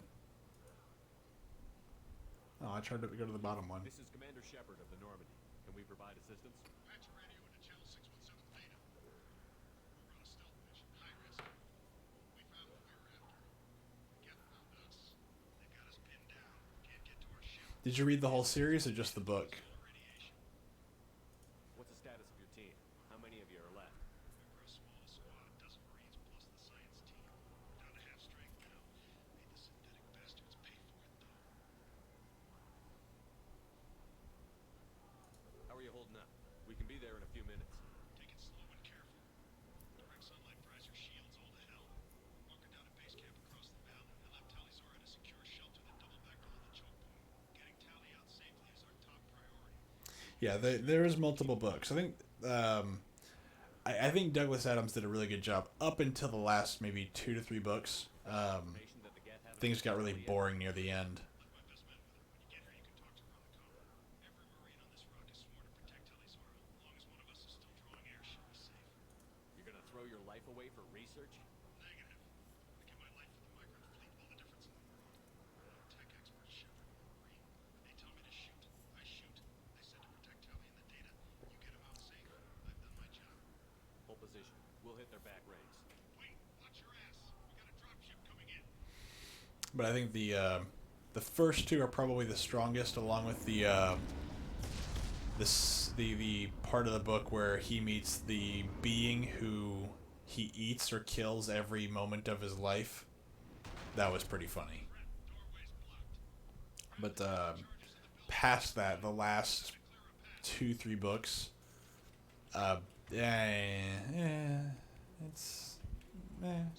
Oh, I tried to go to the bottom one.
This is Commander Shepard of the Normandy. Can we provide assistance?
Patch radio into channel 617 Theta. We're on a stealth mission, high risk. We found what we were after. Geth found us. They got us pinned down. Can't get to our ship.
Did you read the whole series or just the book?
What's the status of your team? How many of you are left?
We're a small squad, a dozen Marines plus the science team. Down to half strength now. Made the synthetic bastards pay for it, though.
How are you holding up? We can be there in a few minutes.
Take it slow and careful. Direct sunlight fries your shields all to hell. Bunker down at base camp across the valley. I left Tally's Zora at a secure shelter that double-backed hold the choke point. Getting Tally out safely is our top priority.
Yeah, there is multiple books. I think I think Douglas Adams did a really good job up until the last maybe 2 to 3 books. Things got really boring near the end.
You're gonna throw your life away for research?
Negative. I give my life for the micro fleet, all the difference in the world. Tech experts, Shepard, Marine. They tell me to shoot. I shoot. They said to protect Telly and the data. You get them out safe. I've done my job.
Hold position. We'll hit their back ranks.
Wait, watch your ass. We got a dropship coming in.
But I think the first two are probably the strongest, along with the part of the book where he meets the being who he eats or kills every moment of his life. That was pretty funny. But past that, the last 2-3 books, it's
Shepard, I have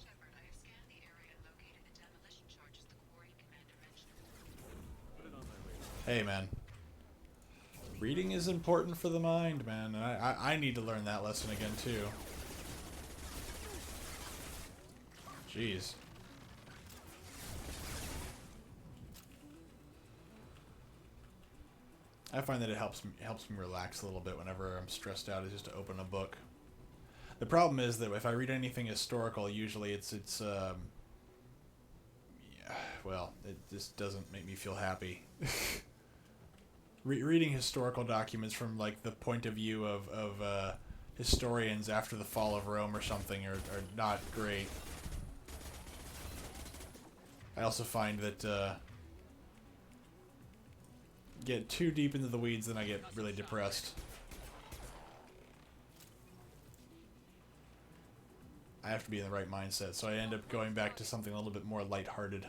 scanned the area and located the demolition charges the quarry commander mentioned.
Put it on my radar.
hey man, reading is important for the mind, man. And I need to learn that lesson again too. Jeez. I find that it helps me relax a little bit whenever I'm stressed out, is just to open a book. The problem is that if I read anything historical, usually it's yeah, well, it just doesn't make me feel happy. Reading historical documents from like the point of view of historians after the fall of Rome or something are not great. I also find that get too deep into the weeds, then I get really depressed. I have to be in the right mindset, so I end up going back to something a little bit more lighthearted.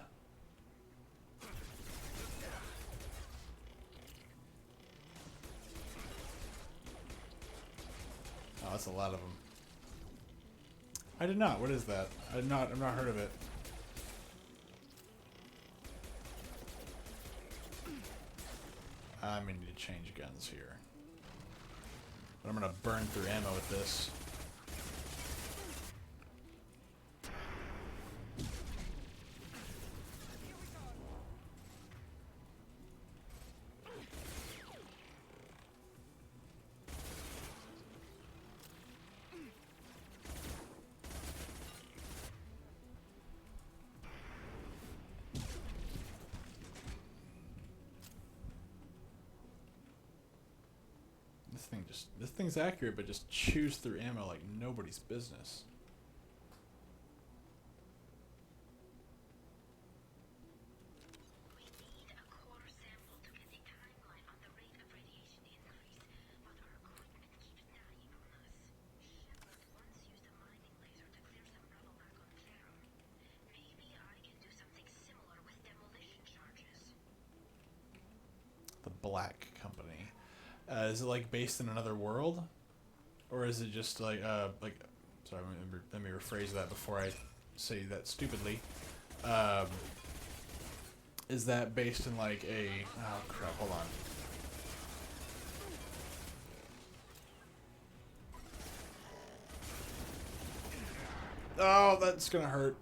Oh, that's a lot of them. I did not. What is that? I've not heard of it. I'm gonna need to change guns here. But I'm gonna burn through ammo with this. This thing's accurate, but just chews through ammo like nobody's business.
We need a core sample to get a timeline on the rate of radiation increase, but our equipment keeps dying on us. Shepard once used a mining laser to clear some rubble back on Terra. Maybe I can do something similar with demolition charges.
The Black Company. Is it like based in another world, or is it just like Sorry, let me rephrase that before I say that stupidly. Is that based in like a? Oh crap! Hold on. Oh, that's gonna hurt.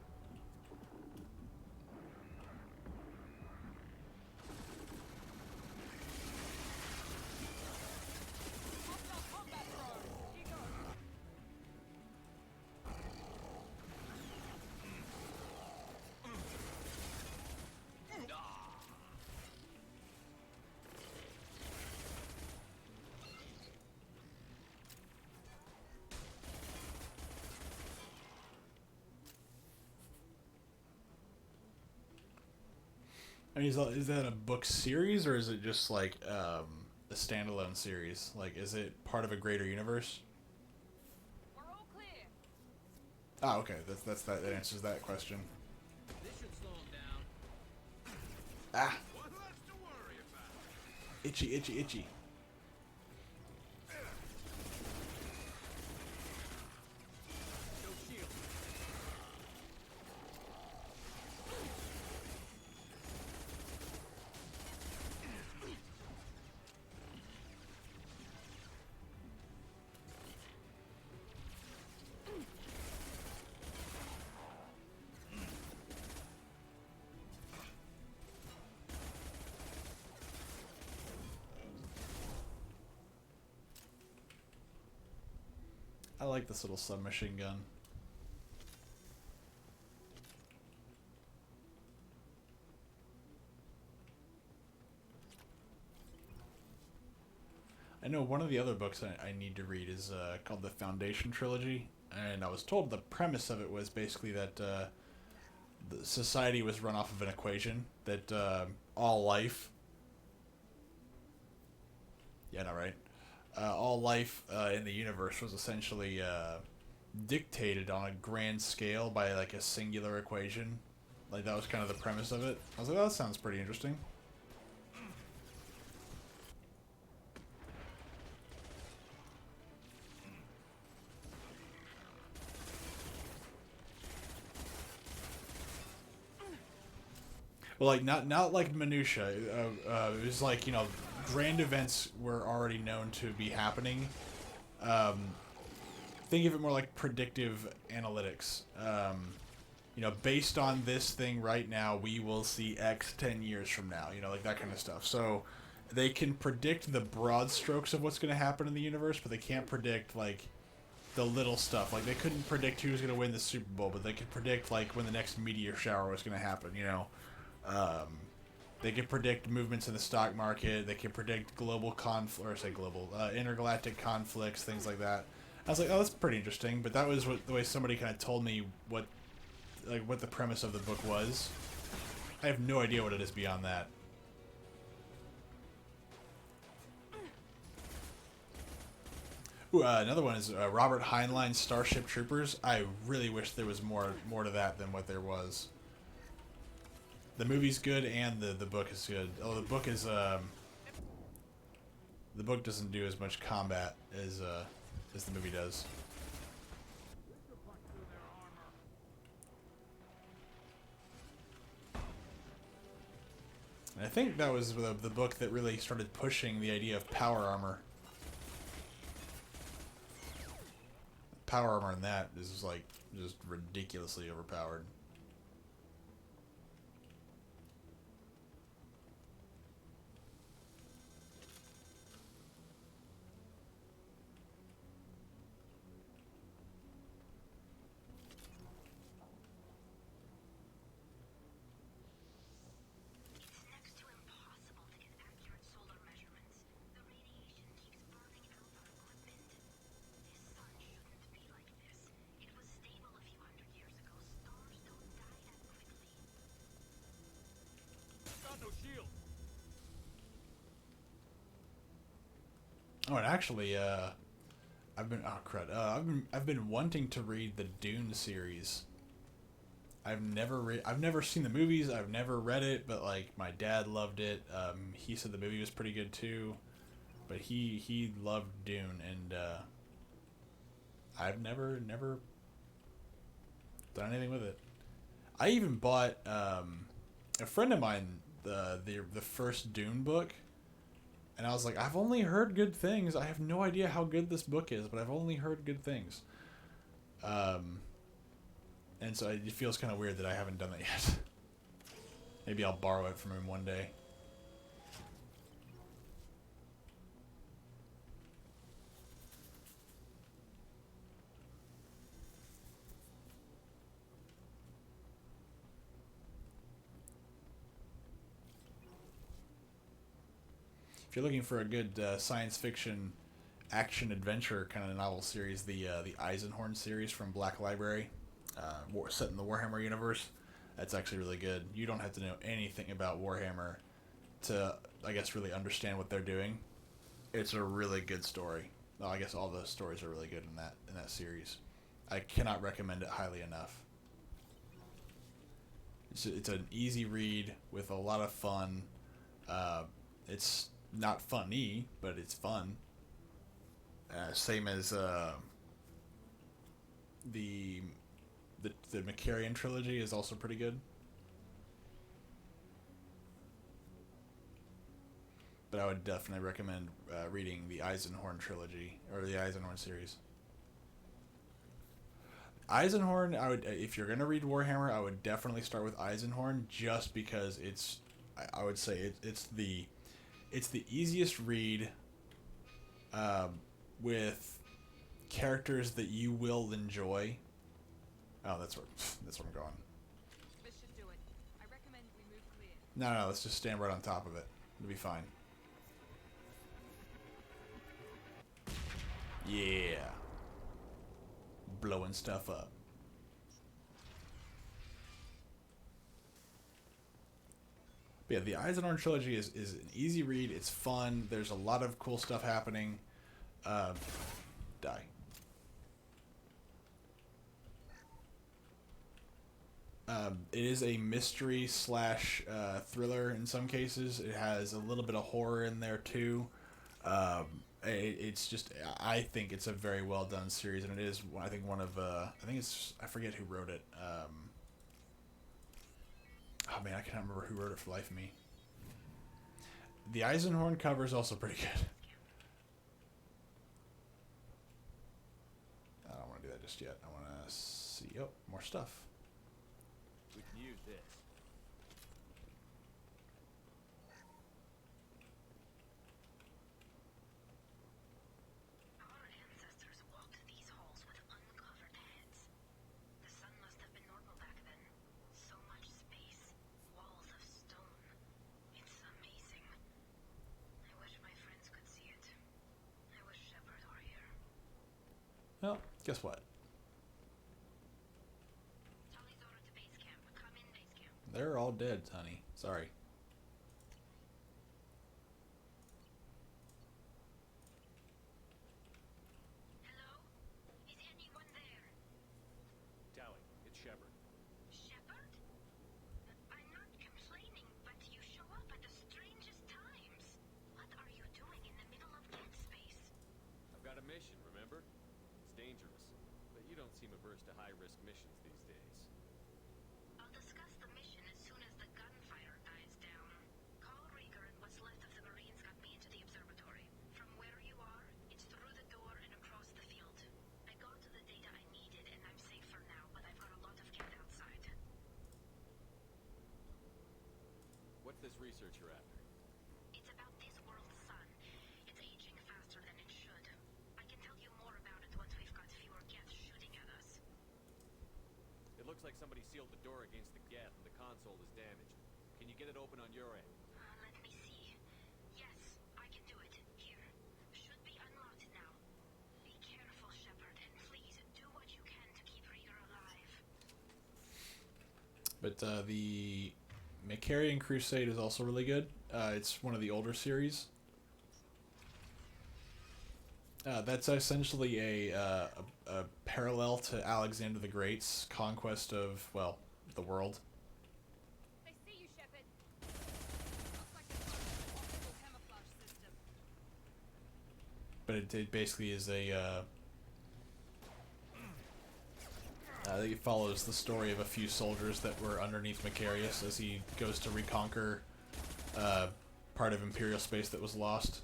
I mean, is that a book series, or is it just like a standalone series? Like, is it part of a greater universe?
We're all clear.
Ah, okay. That answers that question.
This should slow him down.
Ah,
What less to worry about?
itchy, itchy, itchy.
No shield.
I like this little submachine gun. I know one of the other books I need to read is called the Foundation Trilogy, and I was told the premise of it was basically that the society was run off of an equation that all life, yeah, no, right, all life in the universe was essentially dictated on a grand scale by like a singular equation. Like that was kind of the premise of it. I was like, oh, that sounds pretty interesting. Well, like not like minutia. It was like, you know, grand events were already known to be happening. Um, think of it more like predictive analytics. You know, based on this thing right now, we will see X 10 years from now. You know, like that kind of stuff. So they can predict the broad strokes of what's going to happen in the universe, but they can't predict like the little stuff. Like they couldn't predict who was going to win the Super Bowl, but they could predict like when the next meteor shower was going to happen. You know. They can predict movements in the stock market. They can predict global intergalactic conflicts, things like that. I was like, oh, that's pretty interesting. But that was the way somebody kind of told me what the premise of the book was. I have no idea what it is beyond that. Ooh, another one is Robert Heinlein's Starship Troopers. I really wish there was more to that than what there was. The movie's good and the book is good. Oh, the book is the book doesn't do as much combat as the movie does. And I think that was the book that really started pushing the idea of power armor. Power armor in that is like just ridiculously overpowered. Oh, and actually, I've been wanting to read the Dune series. I've never seen the movies. I've never read it, but like my dad loved it. He said the movie was pretty good too, but he loved Dune, and I've never done anything with it. I even bought a friend of mine the first Dune book. And I was like, I've only heard good things. I have no idea how good this book is, but I've only heard good things. And so it feels kind of weird that I haven't done that yet. Maybe I'll borrow it from him one day. If you're looking for a good science fiction action adventure kind of novel series, the Eisenhorn series from Black Library, set in the Warhammer universe, that's actually really good. You don't have to know anything about Warhammer to, I guess, really understand what they're doing. It's a really good story. Well, I guess all the stories are really good in that series. I cannot recommend it highly enough. It's an easy read with a lot of fun. It's not funny, but it's fun. Same as the Macarian trilogy is also pretty good. But I would definitely recommend reading the Eisenhorn trilogy or the Eisenhorn series. Eisenhorn, if you're gonna read Warhammer, I would definitely start with Eisenhorn just because I would say it's the easiest read, with characters that you will enjoy. Oh, that's where I'm going.
This should do it. I recommend we move clear.
No, let's just stand right on top of it. It'll be fine. Yeah. Blowing stuff up. But yeah, the Eisenhorn trilogy is an easy read. It's fun. There's a lot of cool stuff happening. Die. It is a mystery slash thriller in some cases. It has a little bit of horror in there too. It's just, I think it's a very well done series, and it is, I think, one of, I think it's, I forget who wrote it. Oh man, I can't remember who wrote it for the life of me. The Eisenhorn cover is also pretty good. I don't want to do that just yet. I want to see, oh, more stuff.
We can use this.
Our ancestors walked these halls with uncovered heads. The sun must have been normal back then. So much space, walls of stone. It's amazing. I wish my friends could see it. I wish Shepard were here.
Well, guess what?
Tully's ordered to base camp. Come in, base camp.
They're all dead, honey. Sorry.
Hello? Is anyone there?
Tally, it's Shepard.
Shepard? I'm not complaining, but you show up at the strangest times. What are you doing in the middle of Dead Space?
I've got a mission, remember? It's dangerous, but you don't seem averse to high-risk missions these days.
I'll discuss the mission as soon as the gunfire dies down. Call Rieger and what's left of the Marines got me into the observatory. From where you are, it's through the door and across the field. I got to the data I needed and I'm safe for now, but I've got a lot of kit outside.
What's this research you're after?
It's about this world's sun. It's aging faster than it should. I can tell you more about it once we've got fewer Geth shooting at us.
It looks like somebody sealed the door against the Geth and the console is damaged. Can you get it open on your end?
Let me see. Yes, I can do it. Here. Should be unlocked now. Be careful, Shepard, and please do what you can to keep Rieger alive.
But the Macarian Crusade is also really good. It's one of the older series. That's essentially a parallel to Alexander the Great's conquest of, well, the world.
They see you, Shepard. Looks like they've got an optical camouflage system.
But it basically is a, it follows the story of a few soldiers that were underneath Macarius as he goes to reconquer part of Imperial space that was lost.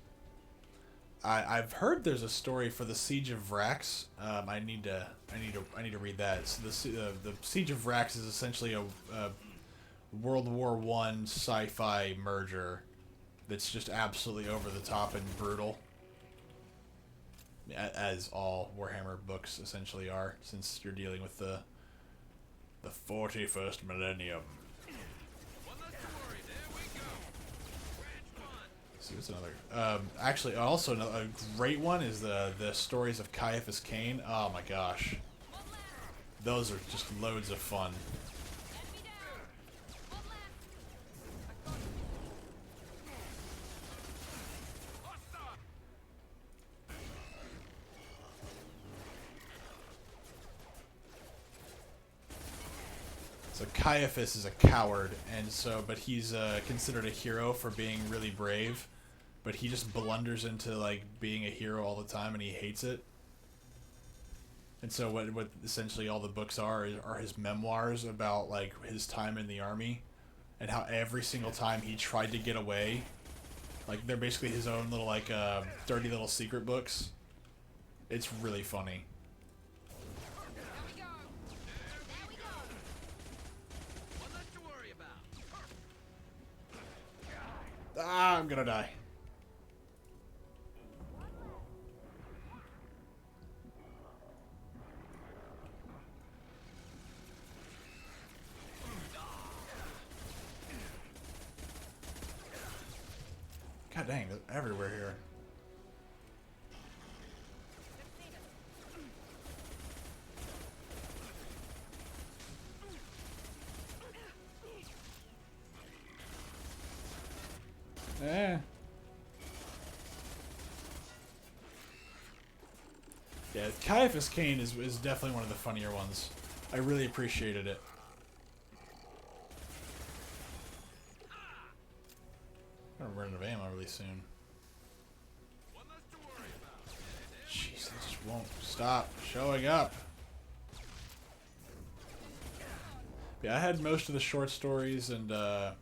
I've heard there's a story for the Siege of Vrax. I need to read that. So the Siege of Vrax is essentially a World War I sci-fi merger that's just absolutely over the top and brutal, as all Warhammer books essentially are, since you're dealing with the 41st millennium. See what's another. Actually, also a great one is the stories of Caiaphas Cain. Oh my gosh, those are just loads of fun. So Caiaphas is a coward, and but he's considered a hero for being really brave, but he just blunders into like being a hero all the time, and he hates it. And so what essentially all the books are his memoirs about like his time in the army, and how every single time he tried to get away, like they're basically his own little like dirty little secret books. It's really funny. Ah, I'm gonna die. God dang, they're everywhere here. Eh. Yeah, Caiaphas Cain is definitely one of the funnier ones. I really appreciated it. I'm gonna run out of ammo really soon. Jeez, they just won't stop showing up. Yeah, I had most of the short stories and a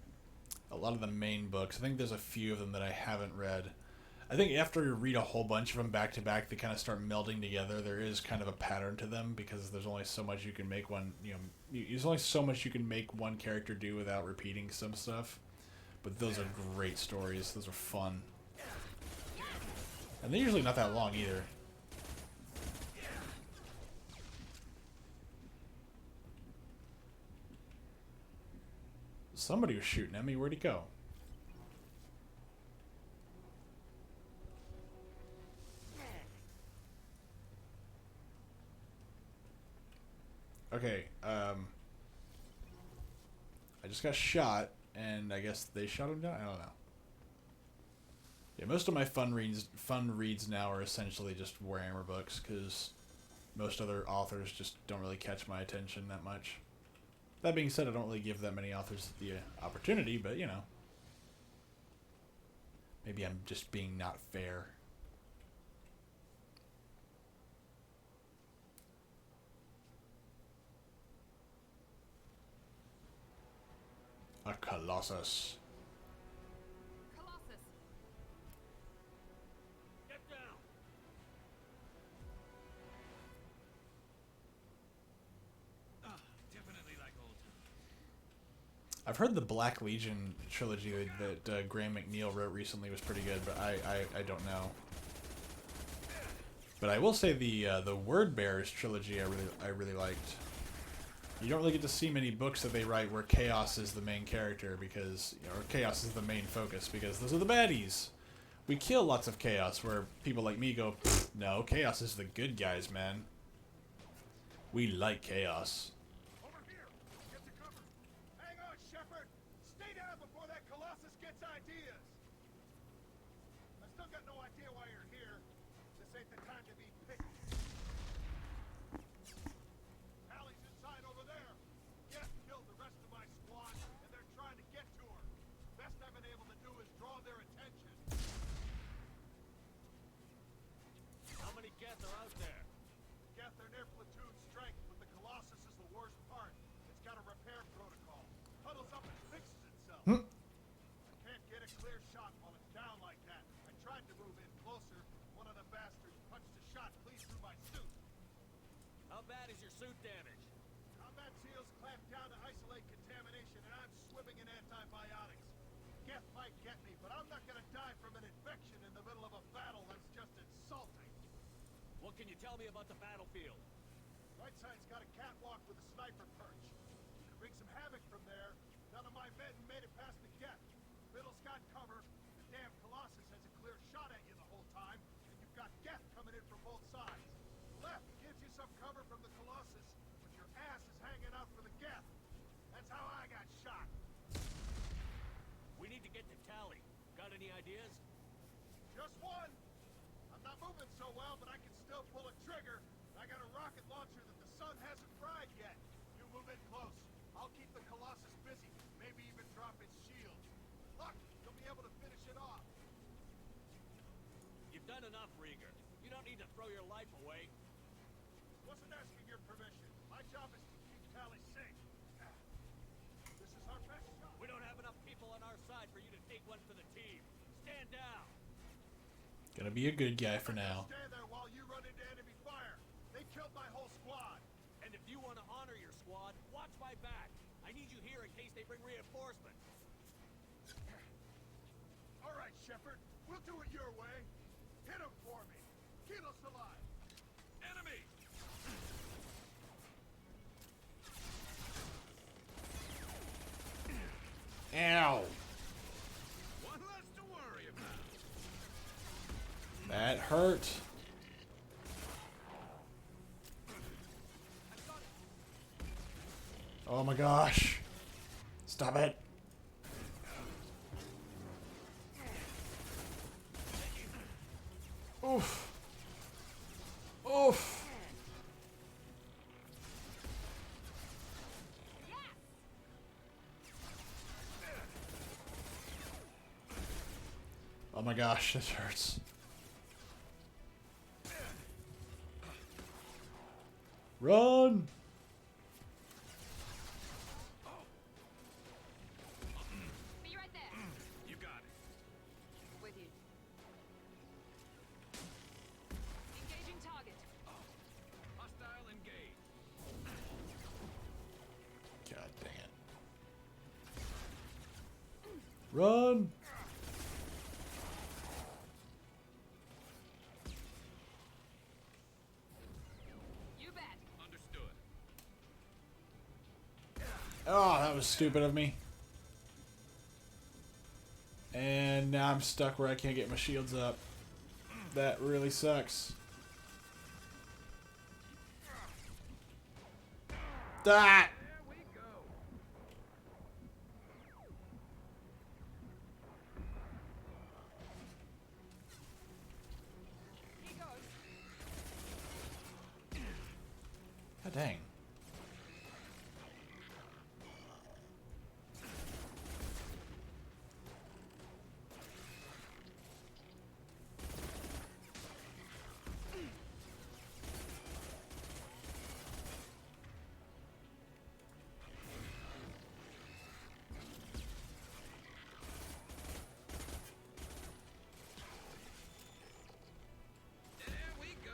lot of the main books. I think there's a few of them that I haven't read. I think after you read a whole bunch of them back to back, they kind of start melding together. There is kind of a pattern to them because there's only so much you can make one. There's only so much you can make one character do without repeating some stuff. But those are great stories. Those are fun, and they're usually not that long either. Somebody was shooting at me. Where'd he go? Okay, I just got shot, and I guess they shot him down? I don't know. Yeah, most of my fun reads now are essentially just Warhammer books, because most other authors just don't really catch my attention that much. That being said, I don't really give that many authors the opportunity, but, you know. Maybe I'm just being not fair. A Colossus.
Colossus!
Get down!
Definitely like old times.
I've heard the Black Legion trilogy that Graham McNeil wrote recently was pretty good, but I don't know. But I will say the Word Bearers trilogy I really liked. You don't really get to see many books that they write where Chaos is the main character because, or Chaos is the main focus because those are the baddies. We kill lots of Chaos where people like me go, no, Chaos is the good guys, man. We like Chaos.
Over here! Get to cover! Hang on, Shepard! Stay down before that Colossus gets ideas! I still got no idea why you're here. This ain't the time to be picky. Hallie's inside over there. Jeff killed the rest of my squad, and they're trying to get to her. Best I've been able to do is draw their attention.
How many Geth are out there?
Geth are near platoon strength, but the Colossus is the worst part. It's got a repair protocol. Huddles up and fixes itself. I can't get a clear shot while it's down like that. I tried to move in closer. One of the bastards punched a shot clean through my suit.
How bad is your suit damage?
Combat seals clamped down to isolate contamination, and I'm swimming in antibiotics. Geth might get me, but I'm not gonna die from an infection in the middle of a battle. That's just insulting.
What can you tell me about the battlefield?
Right side's got a catwalk with a sniper perch. You can wreak some havoc from there. None of my men made it past the Geth. Middle's got cover. The damn Colossus has a clear shot at you the whole time, and you've got Geth coming in from both sides. Left gives you some cover from the Colossus, but your ass is hanging out for the Geth. That's how I got shot.
We need to get to Tally. Got any ideas?
Just one. I'm not moving so well, but I can still pull a trigger. I got a rocket launcher that the sun hasn't fried yet. You move in close. I'll keep the Colossus busy. Maybe even drop its shield. Luck, you'll be able to finish it off.
You've done enough, Rieger. You don't need to throw your life away.
Wasn't asking your permission. My job is to keep Tally safe. This is our best shot.
We don't have enough people on our side for you to take one for the team. Stand down.
Gonna be a good guy for now.
Stand there while you run into enemy fire. They killed my whole squad.
And if you want to honor your squad, watch my back. I need you here in case they bring reinforcements.
All right, Shepard. We'll do it your way. Hit him for me. Keep us alive. Enemy!
Ow!
One less to worry about.
That hurt. Oh my gosh. Stop it. Oof. Oof. Oh my gosh, this hurts. Run!
Be right there.
You got it.
With you. Engaging target.
Hostile engaged.
God dang it. Run!
You bet.
Understood.
Oh, that was stupid of me. And now I'm stuck where I can't get my shields up. That really sucks. That!
There we go.
He goes.
God dang.
There we go.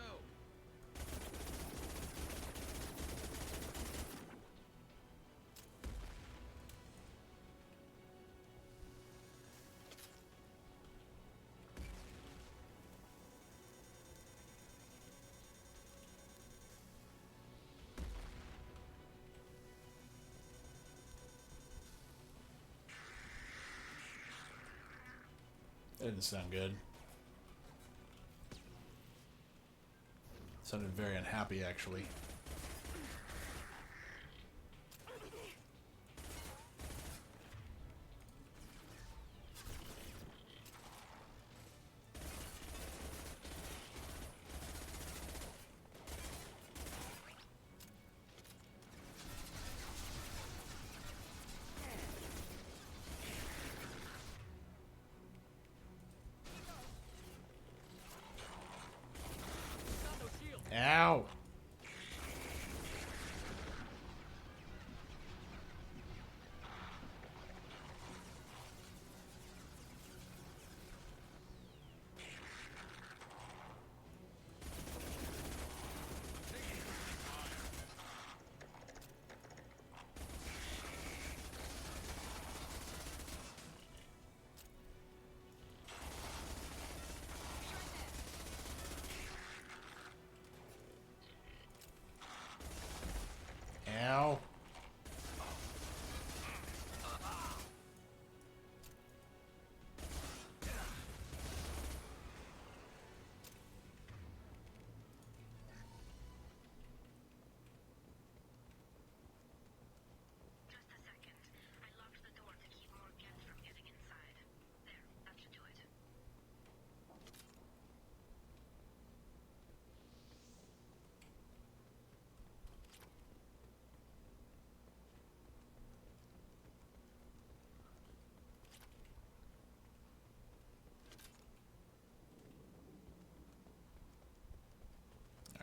That didn't sound good. Sounded very unhappy, actually. Ow! Ow.
Just a second. I locked the door to keep more Gens from getting inside. There, that should do it.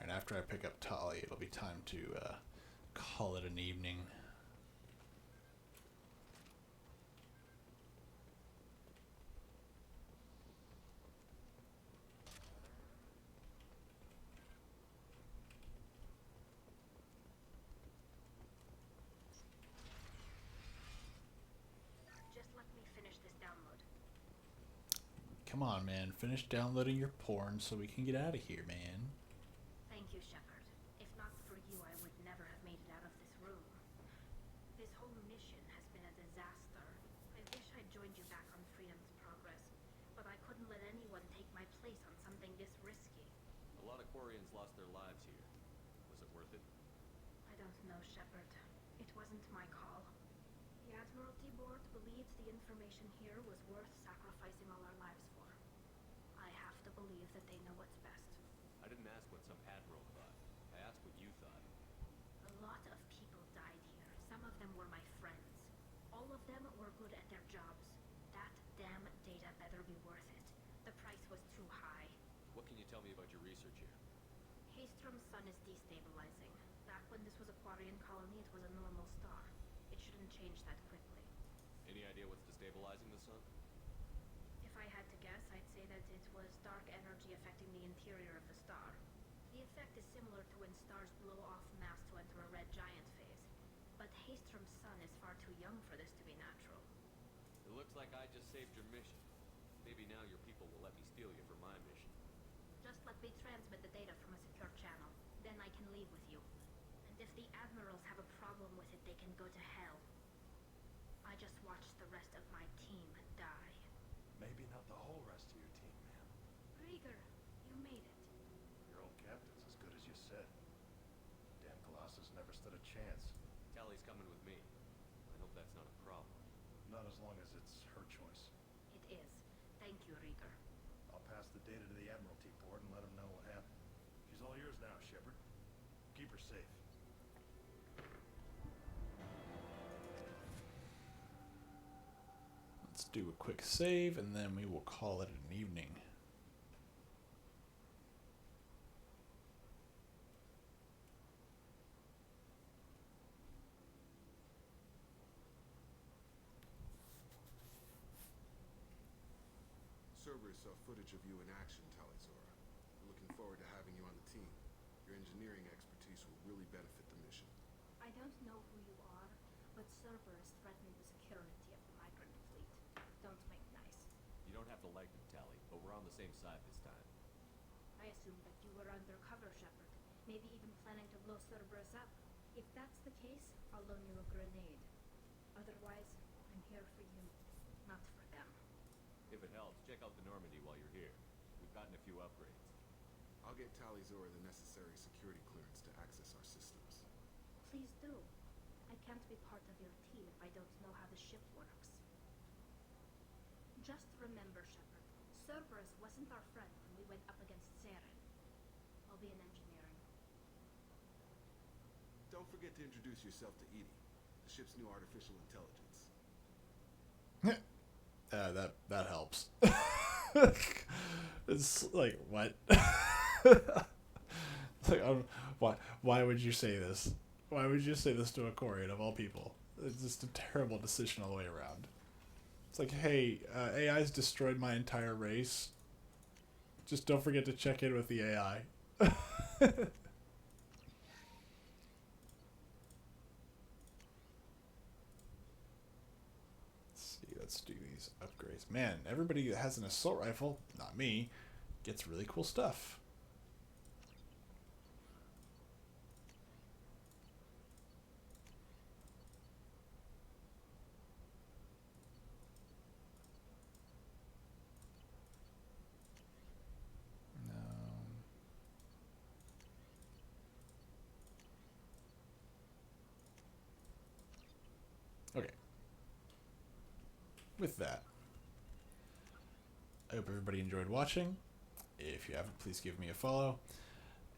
Alright, after I pick up Tali, it'll be time to call it an evening.
Just let me finish this download.
Come on, man. Finish downloading your porn so we can get out of here, man.
Thank you, Shepard. If not for you, I would never have made it out of this room. This whole mission has been a disaster. I wish I'd joined you back on Freedom's Progress, but I couldn't let anyone take my place on something this
A lot of Quarians lost their lives here. Was it worth it?
I don't know, Shepard. It wasn't my call. The Admiralty Board believes the information here was worth sacrificing all our lives for. I have to believe that they know what's best.
I didn't ask what some admiral thought. I asked what you thought.
A lot of people died here. Some of them were my friends. All of them were good at their jobs. That damn data better be worth it. The price was too high.
What can you tell me about your research here?
Haystrom's sun is destabilizing. Back when this was a Quarian colony, it was a normal star. It shouldn't change that quickly.
Any idea what's destabilizing the sun?
If I had to guess, I'd say that it was dark energy affecting the interior of the star. The effect is similar to when stars blow off mass to enter a red giant phase. But Haystrom's sun is far too young for this to be natural.
It looks like I just saved your mission. Maybe now your people will let me steal you for my mission.
Just let me transmit the data from a secure channel. Then I can leave with you. And if the Admirals have a problem with it, they can go to hell. I just watched the rest of my team die.
Maybe not the whole rest of your team, man.
Rieger, you made it.
Your old captain's as good as you said. Damn Colossus never stood a chance.
Tally's coming with me. I hope that's not a problem.
Not as long as it's her choice.
It is. Thank you, Rieger.
I'll pass the data to the Admiralty Board and let them know what happened. She's all yours now, Shepard. Keep her safe.
Let's do a quick save, and then we will call it an evening.
Cerberus saw footage of you in action, Talizora. We're looking forward to having you on the team. Your engineering expertise will really benefit the mission.
I don't know who you are, but Cerberus threatened the security of the migrant fleet. Don't make nice.
You don't have to like them, Tally, but we're on the same side this time.
I assumed that you were undercover, Shepard. Maybe even planning to blow Cerberus up. If that's the case, I'll loan you a grenade. Otherwise, I'm here for you, not for them.
If it helps, check out the Normandy while you're here. We've gotten a few upgrades.
I'll get Talizora the necessary security clearance to access our systems.
Please do. I can't be part of your team if I don't know how the ship works. Just remember, Shepard, Cerberus wasn't our friend when we went up against Saren. I'll be in engineering.
Don't forget to introduce yourself to Edie, the ship's new artificial intelligence.
That helps. It's like, what? It's like, why would you say this? Why would you say this to a Quarian of all people? It's just a terrible decision all the way around. It's like, hey, AI's destroyed my entire race. Just don't forget to check in with the AI. Let's do these upgrades. Man, everybody that has an assault rifle, not me, gets really cool stuff. Okay. With that, I hope everybody enjoyed watching. If you haven't, please give me a follow.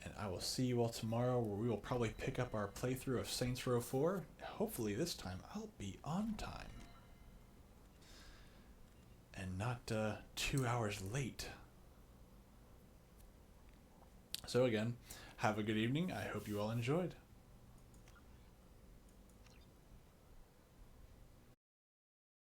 And I will see you all tomorrow, where we will probably pick up our playthrough of Saints Row 4. Hopefully this time I'll be on time. And not 2 hours late. So again, have a good evening. I hope you all enjoyed.